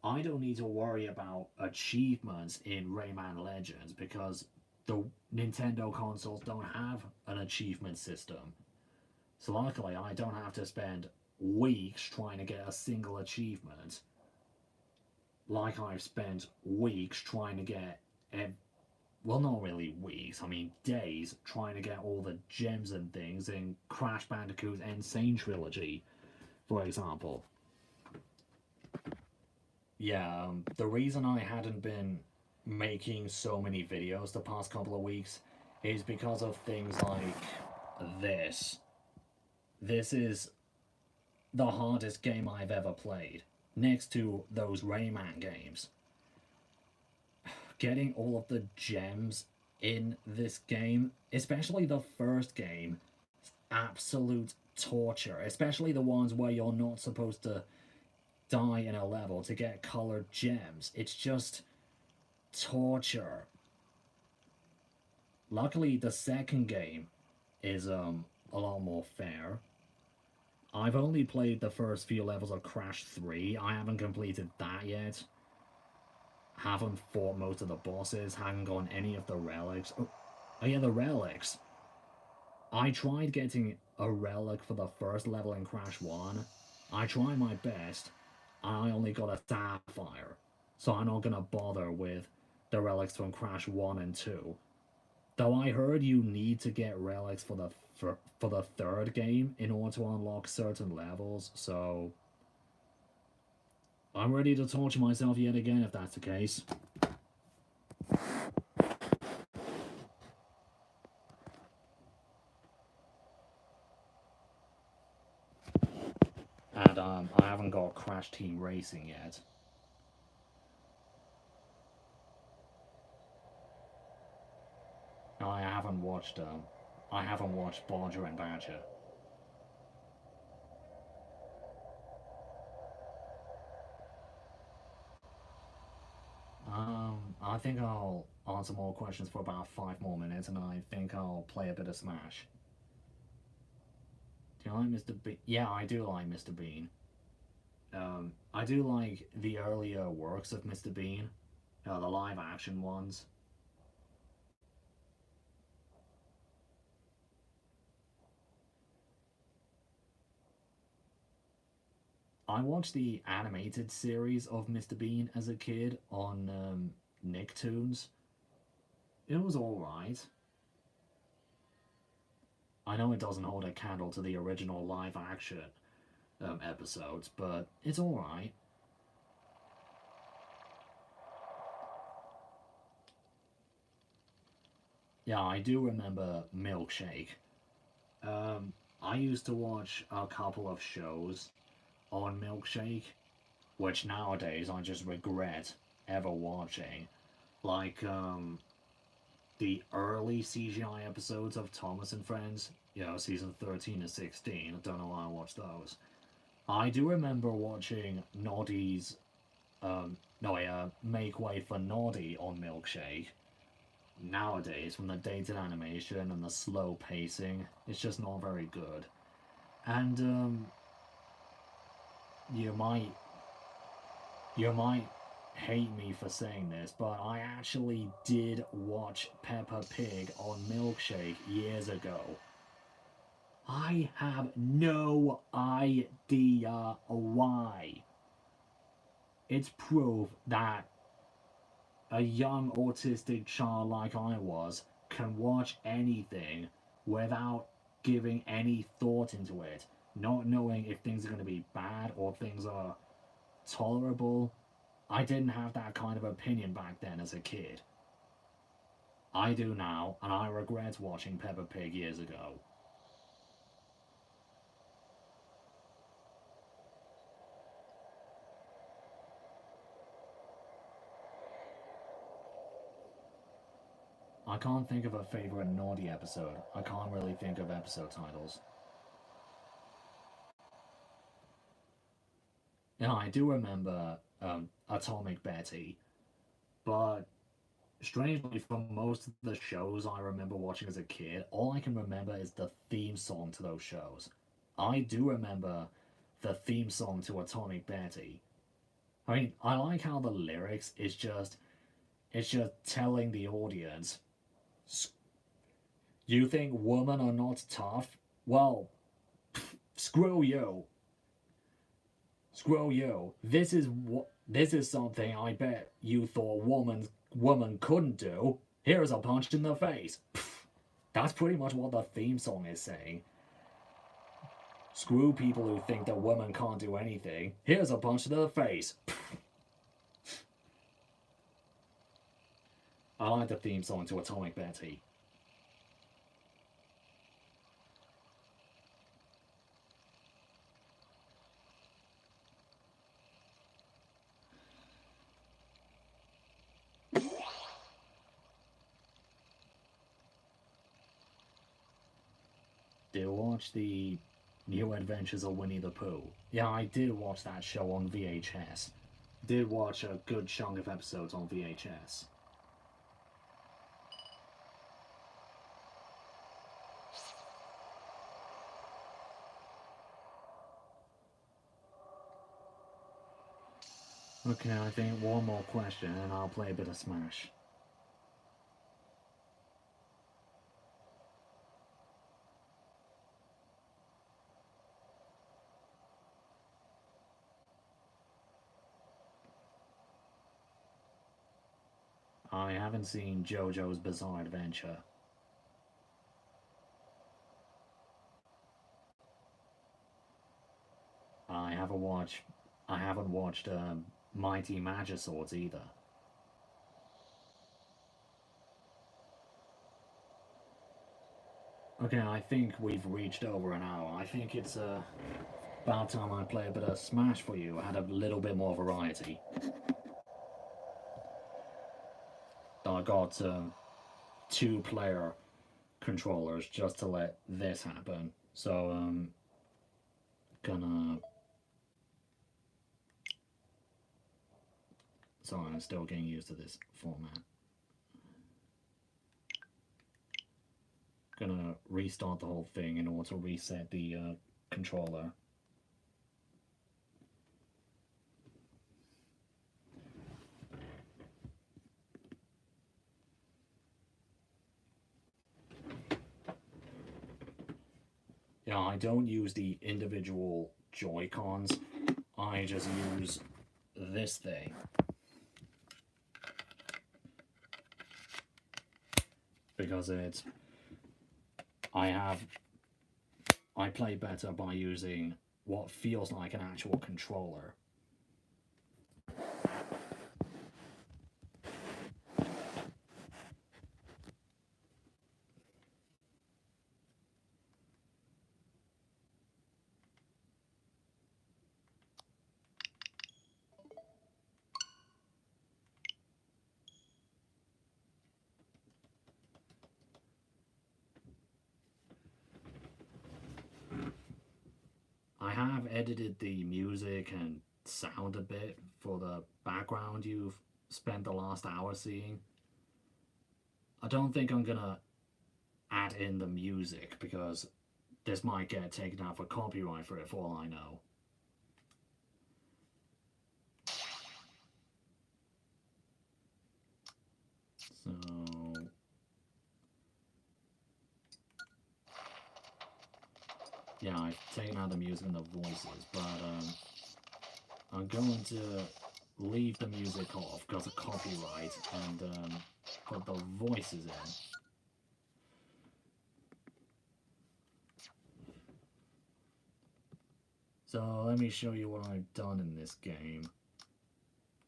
I don't need to worry about achievements in Rayman Legends because the Nintendo consoles don't have an achievement system. So luckily, I don't have to spend weeks trying to get a single achievement like I've spent weeks trying to get, well, not really weeks, I mean days trying to get all the gems and things in Crash Bandicoot Insane Trilogy, for example. Yeah, the reason I hadn't been making so many videos the past couple of weeks is because of things like this. This is the hardest game I've ever played, next to those Rayman games. Getting all of the gems in this game, especially the first game, absolute torture, especially the ones where you're not supposed to die in a level to get colored gems. It's just torture. Luckily, the second game is a lot more fair. I've only played the first few levels of Crash 3. I haven't completed that yet. Haven't fought most of the bosses, haven't gotten any of the relics. Oh yeah, the relics. I tried getting a relic for the first level in Crash 1. I tried my best, and I only got a sapphire. So I'm not gonna bother with the relics from Crash 1 and 2. Though I heard you need to get relics for the third game in order to unlock certain levels, so I'm ready to torture myself yet again if that's the case. And I haven't got Crash Team Racing yet. I haven't watched Bodger and Badger. I think I'll answer more questions for about 5 more minutes, and I think I'll play a bit of Smash. Do you like Mr. Bean? Yeah, I do like Mr. Bean. I do like the earlier works of Mr. Bean, the live action ones. I watched the animated series of Mr. Bean as a kid on Nicktoons. It was alright. I know it doesn't hold a candle to the original live action episodes, but it's alright. Yeah, I do remember Milkshake. I used to watch a couple of shows on Milkshake, which nowadays I just regret ever watching. Like, the early CGI episodes of Thomas and Friends, season 13 and 16. I don't know why I watched those. I do remember watching Noddy's, Make Way for Noddy on Milkshake. Nowadays, from the dated animation and the slow pacing, it's just not very good. And, you might you might hate me for saying this, but I actually did watch Peppa Pig on Milkshake years ago. I have no idea why. It's proof that a young autistic child like I was can watch anything without giving any thought into it, not knowing if things are going to be bad or things are tolerable. I didn't have that kind of opinion back then as a kid. I do now, and I regret watching Peppa Pig years ago. I can't think of a favorite naughty episode. I can't really think of episode titles. Yeah, I do remember Atomic Betty, but strangely, for most of the shows I remember watching as a kid, all I can remember is the theme song to those shows. I do remember the theme song to Atomic Betty. I mean, I like how the lyrics is just it's just telling the audience, you think women are not tough? Well, screw you. Screw you. This is something I bet you thought woman couldn't do. Here's a punch in the face. That's pretty much what the theme song is saying. Screw people who think that women can't do anything. Here's a punch to the face. I like the theme song to Atomic Betty. Did you watch the New Adventures of Winnie the Pooh? Yeah, I did watch that show on VHS. Did watch a good chunk of episodes on VHS. Okay, I think one more question and I'll play a bit of Smash. I haven't seen JoJo's Bizarre Adventure. I haven't watched I haven't watched Mighty Magiswords either. Okay, I think we've reached over an hour. I think it's about time I play a bit of Smash for you. I had a little bit more variety. I got 2-player controllers just to let this happen. So gonna. Sorry, I'm still getting used to this format. Gonna restart the whole thing in order to reset the controller. Yeah, I don't use the individual Joy-Cons. I just use this thing. Because it's... I play better by using what feels like an actual controller. I have edited the music and sound a bit for the background you've spent the last hour seeing. I don't think I'm gonna add in the music because this might get taken out for copyright for it, for all I know. So... yeah, I've taken out the music and the voices, but I'm going to leave the music off because of copyright and put the voices in. So let me show you what I've done in this game.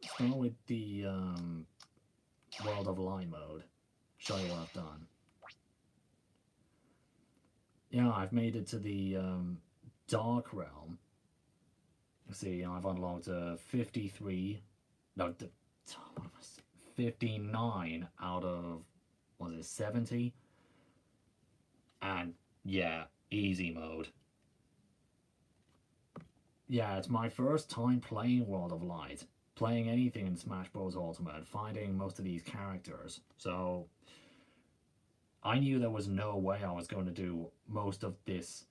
Start with the World of Light mode. Show you what I've done. Yeah, I've made it to the Dark Realm. See, I've unlocked 53, no, 59 out of, was it 70? And yeah, easy mode. Yeah, it's my first time playing World of Light, playing anything in Smash Bros. Ultimate, finding most of these characters. So I knew there was no way I was going to do most of these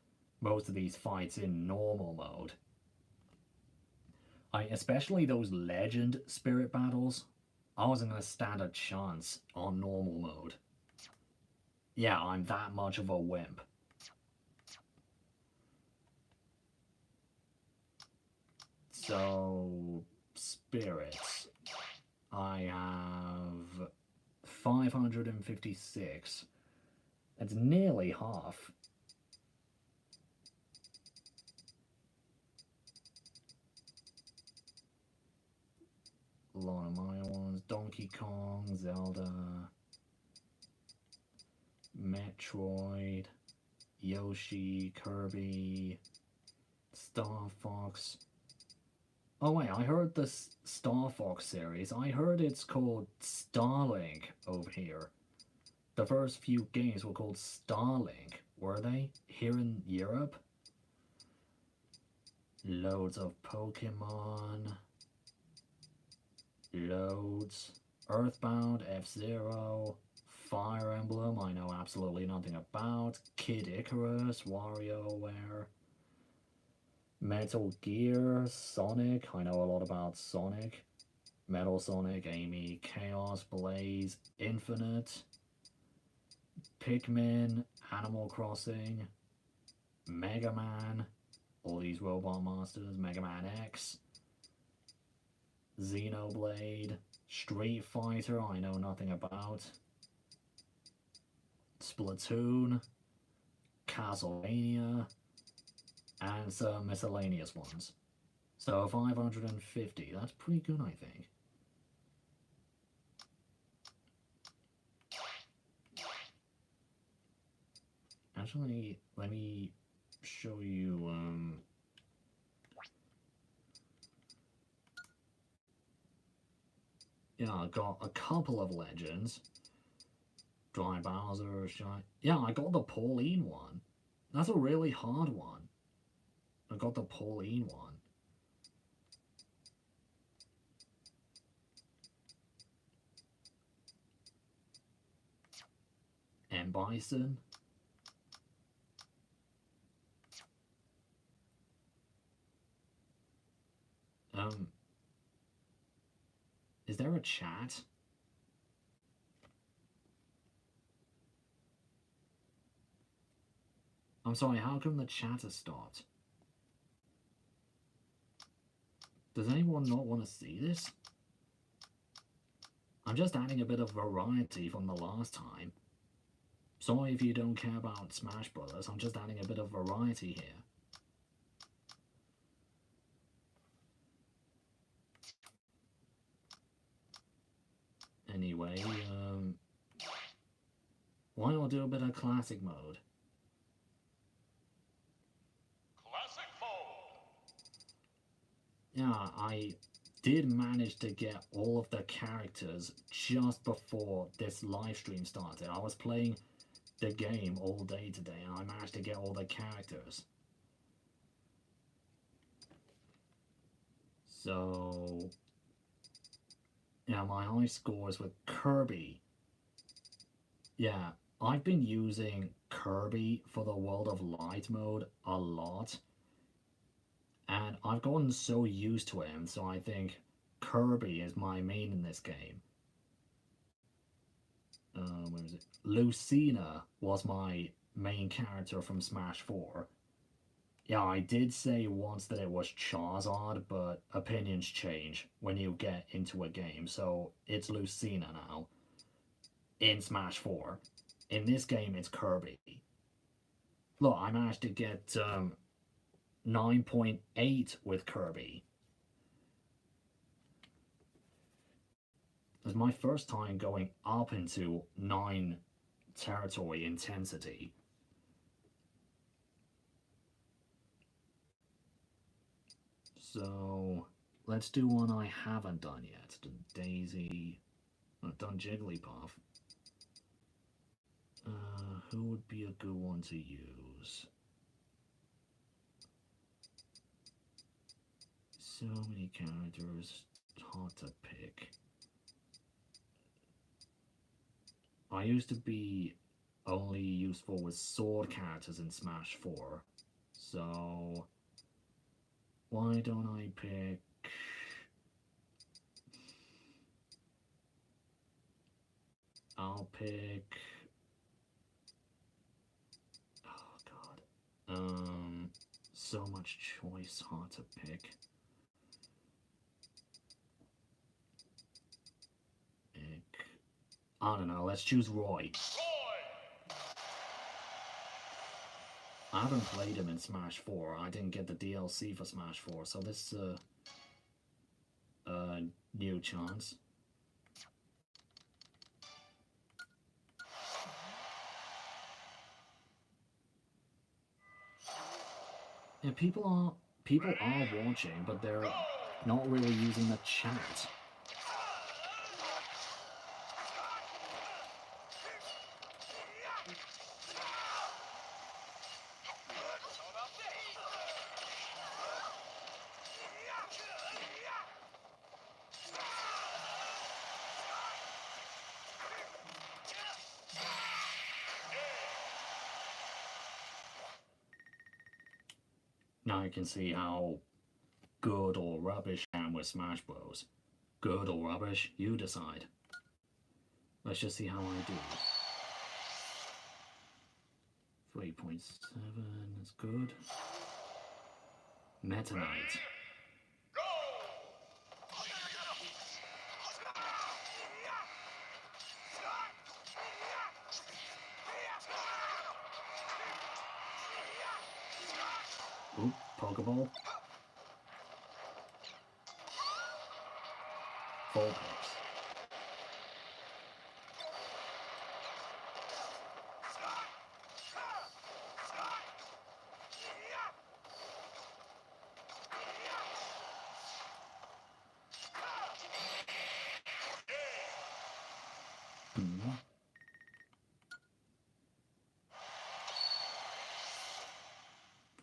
fights in normal mode. Especially those legend spirit battles, I wasn't going to stand a chance on normal mode. Yeah, I'm that much of a wimp. So, spirits. I have 556. That's nearly half. A lot of my ones. Donkey Kong, Zelda, Metroid, Yoshi, Kirby, Star Fox. Oh wait, I heard the Star Fox series. I heard it's called Starlink over here. The first few games were called Starlink, were they? Here in Europe? Loads of Pokemon. Loads. Earthbound, F-Zero, Fire Emblem, I know absolutely nothing about. Kid Icarus, WarioWare. Metal Gear, Sonic, I know a lot about Sonic. Metal Sonic, Amy, Chaos, Blaze, Infinite. Pikmin, Animal Crossing, Mega Man, all these robot monsters, Mega Man X, Xenoblade, Street Fighter, I know nothing about, Splatoon, Castlevania, and some miscellaneous ones. So 550, that's pretty good, I think. Actually, let me show you, yeah, I got a couple of legends. Dry Bowser, yeah, I got the Pauline one. That's a really hard one. I got the Pauline one. And Bison. Is there a chat? I'm sorry, how come the chat has stopped? Does anyone not want to see this? I'm just adding a bit of variety from the last time. Sorry if you don't care about Smash Brothers, I'm just adding a bit of variety here. Anyway, why not do a bit of classic mode? Classic mode! Yeah, I did manage to get all of the characters just before this live stream started. I was playing the game all day today and I managed to get all the characters. So, yeah, my high scores with Kirby. Yeah, I've been using Kirby for the World of Light mode a lot. And I've gotten so used to him, so I think Kirby is my main in this game. Where is it? Lucina was my main character from Smash 4. Yeah, I did say once that it was Charizard, but opinions change when you get into a game, so it's Lucina now. In Smash 4. In this game, it's Kirby. Look, I managed to get 9.8 with Kirby. It was my first time going up into 9 territory intensity. So let's do one I haven't done yet. Daisy. I've done Jigglypuff. Who would be a good one to use? So many characters, hard to pick. I used to be only useful with sword characters in Smash 4. So why don't I pick... I'll pick... Oh god. So much choice, hard to pick. I don't know, let's choose Roy. I haven't played him in Smash 4. I didn't get the DLC for Smash 4, so this is a new chance. Yeah, people are watching, but they're not really using the chat. Now you can see how good or rubbish I am with Smash Bros. Good or rubbish, you decide. Let's just see how I do. 3.7 is good. Meta Knight. Oop, Pokeball. Vulpix. Hmm.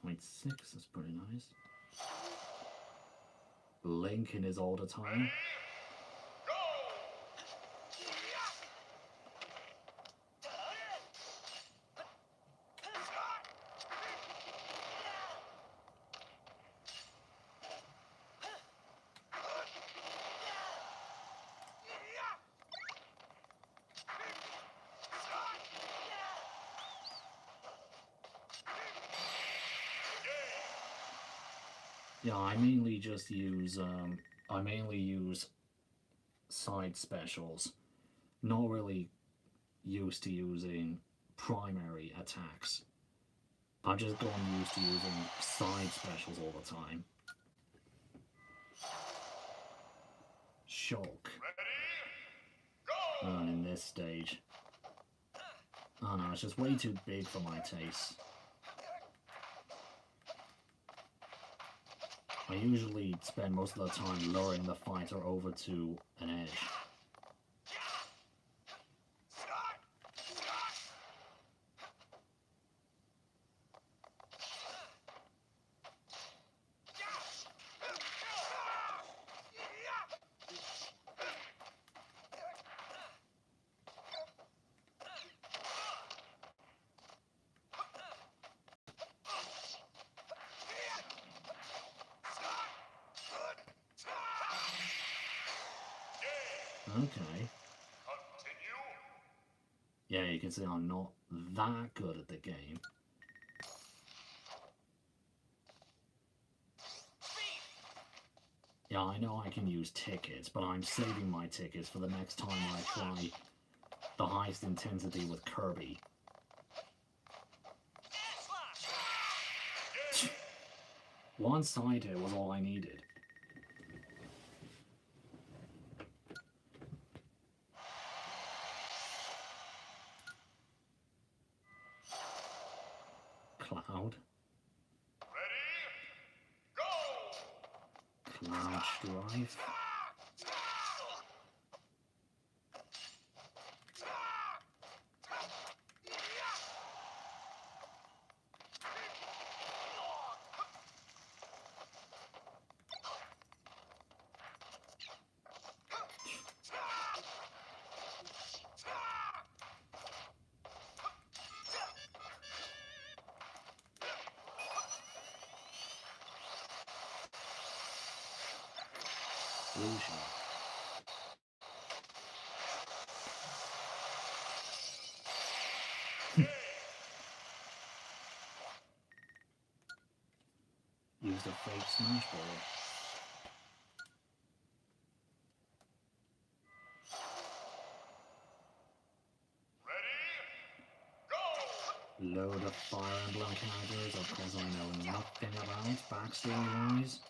0.6, that's pretty nice. Lincoln is all the time. Yeah, I mainly use side specials. Not really used to using primary attacks. I'm just going used to using side specials all the time. Shulk. And in this stage. Oh no, it's just way too big for my taste. I usually spend most of the time luring the fighter over to an edge. Okay. Yeah, you can see I'm not that good at the game. Yeah, I know I can use tickets, but I'm saving my tickets for the next time I try the highest intensity with Kirby. One side hit was all I needed. Cloud. Cloud Strife. Illusion. Used a fake smash ball. Load of Fire Emblem characters, of course I know nothing about, backstory-wise.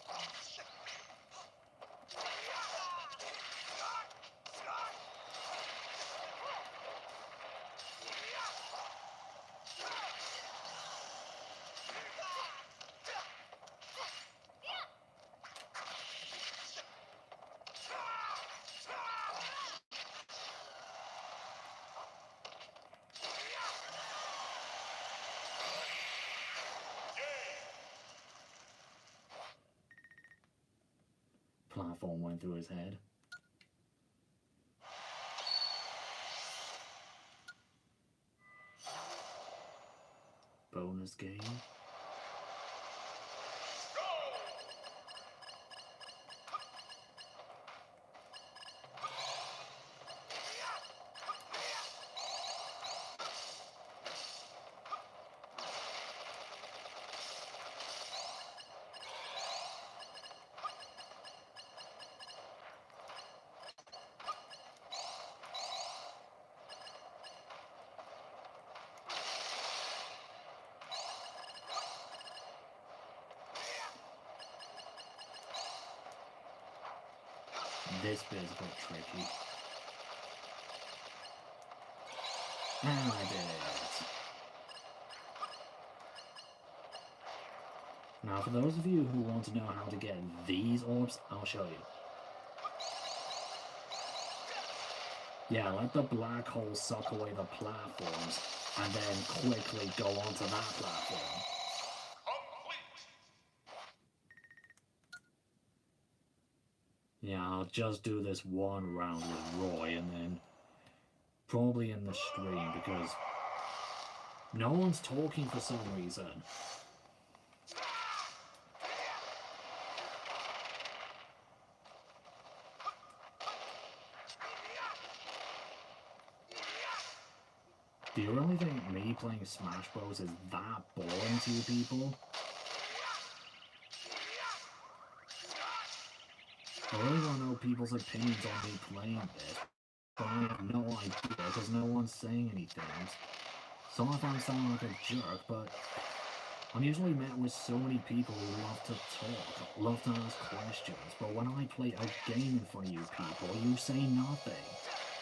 Platform went through his head. Bonus game. this bit is a bit tricky. And I did it. Now, for those of you who want to know how to get these orbs, I'll show you. Yeah, let the black hole suck away the platforms, and then quickly go onto that platform. Yeah, I'll just do this one round with Roy, and then probably in the stream, because no one's talking for some reason. Do you really think me playing Smash Bros is that boring to you people? I really want to know people's opinions on me playing this, but I have no idea because no one's saying anything. Some of them sound like a jerk, but I'm usually met with so many people who love to talk, love to ask questions, but when I play a game in front of you people, you say nothing.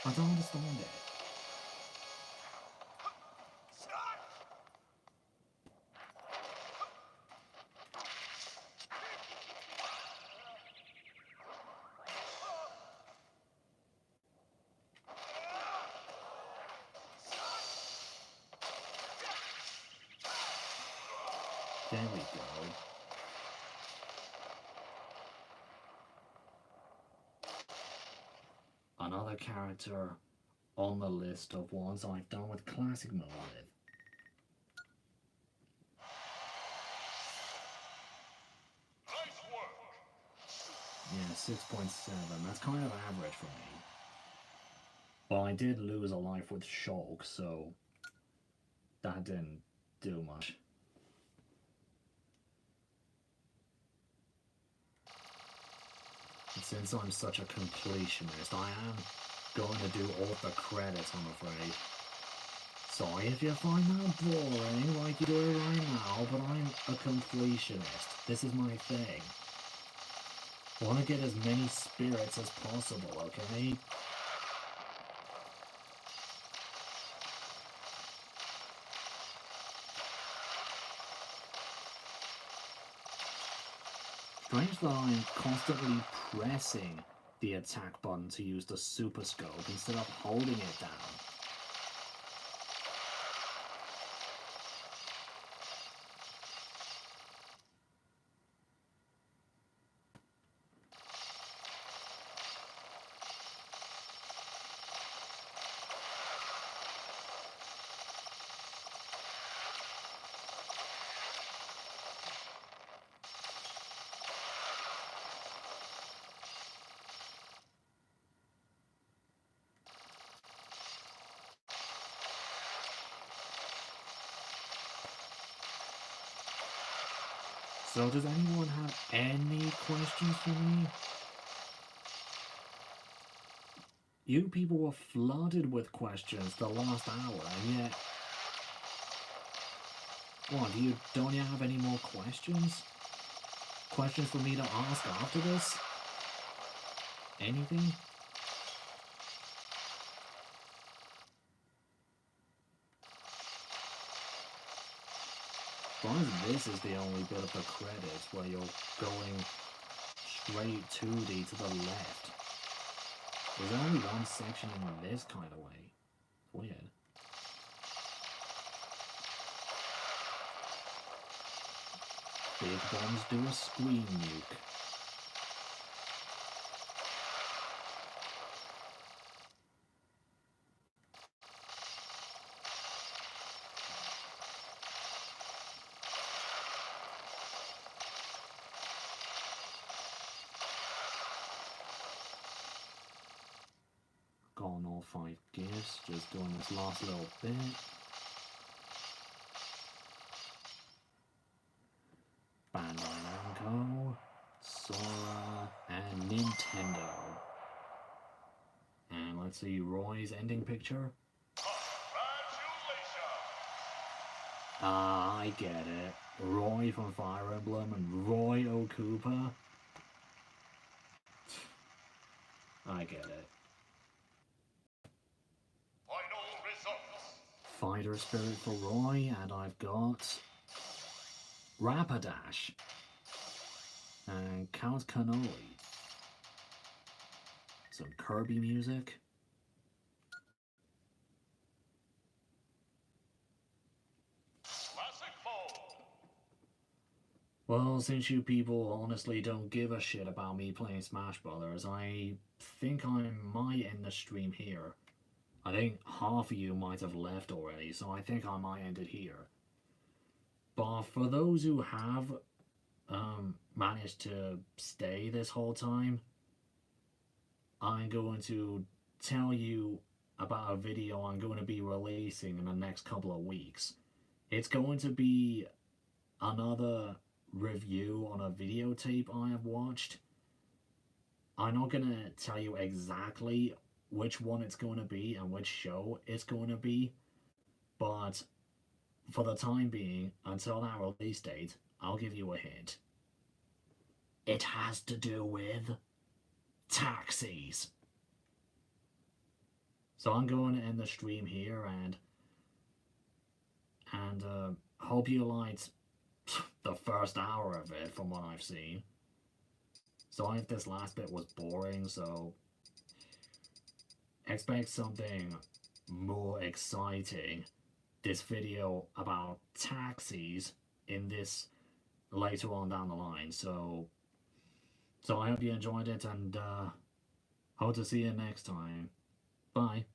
I don't understand it. There we go. Another character on the list of ones I've done with classic mode with. Nice work. Yeah, 6.7. That's kind of average for me. Well, I did lose a life with Shulk, so that didn't do much. And since I'm such a completionist, I am going to do all the credits, I'm afraid. Sorry if you find that boring like you do it right now, but I'm a completionist. This is my thing. I want to get as many spirits as possible, okay? Strange that I'm constantly pressing the attack button to use the super scope instead of holding it down. So does anyone have any questions for me? You people were flooded with questions the last hour, and yet... What, don't you have any more questions? Questions for me to ask after this? Anything? As long as this is the only bit of the credits where you're going straight 2D to the left. There's only one section in this kind of way. Weird. Big bombs do a screen nuke. Gone all 5 gifts, just doing this last little bit. Bandai Namco, Sora, and Nintendo. And let's see Roy's ending picture. Ah, I get it. Roy from Fire Emblem and Roy Okupa. I get it. Final results. Fighter Spirit for Roy, and I've got Rapidash and Count Cannoli. Some Kirby music. Classic mode. Well, since you people honestly don't give a shit about me playing Smash Brothers, I think I might end the stream here. I think half of you might have left already, so I think I might end it here. But for those who have managed to stay this whole time, I'm going to tell you about a video I'm going to be releasing in the next couple of weeks. It's going to be another review on a videotape I have watched. I'm not going to tell you exactly which one it's going to be and which show it's going to be, but for the time being, until that release date, I'll give you a hint. It has to do with taxis. So I'm going to end the stream here, and hope you liked the first hour of it from what I've seen. So if this last bit was boring, so expect something more exciting. This video about taxis in this later on down the line. So I hope you enjoyed it, and hope to see you next time. Bye.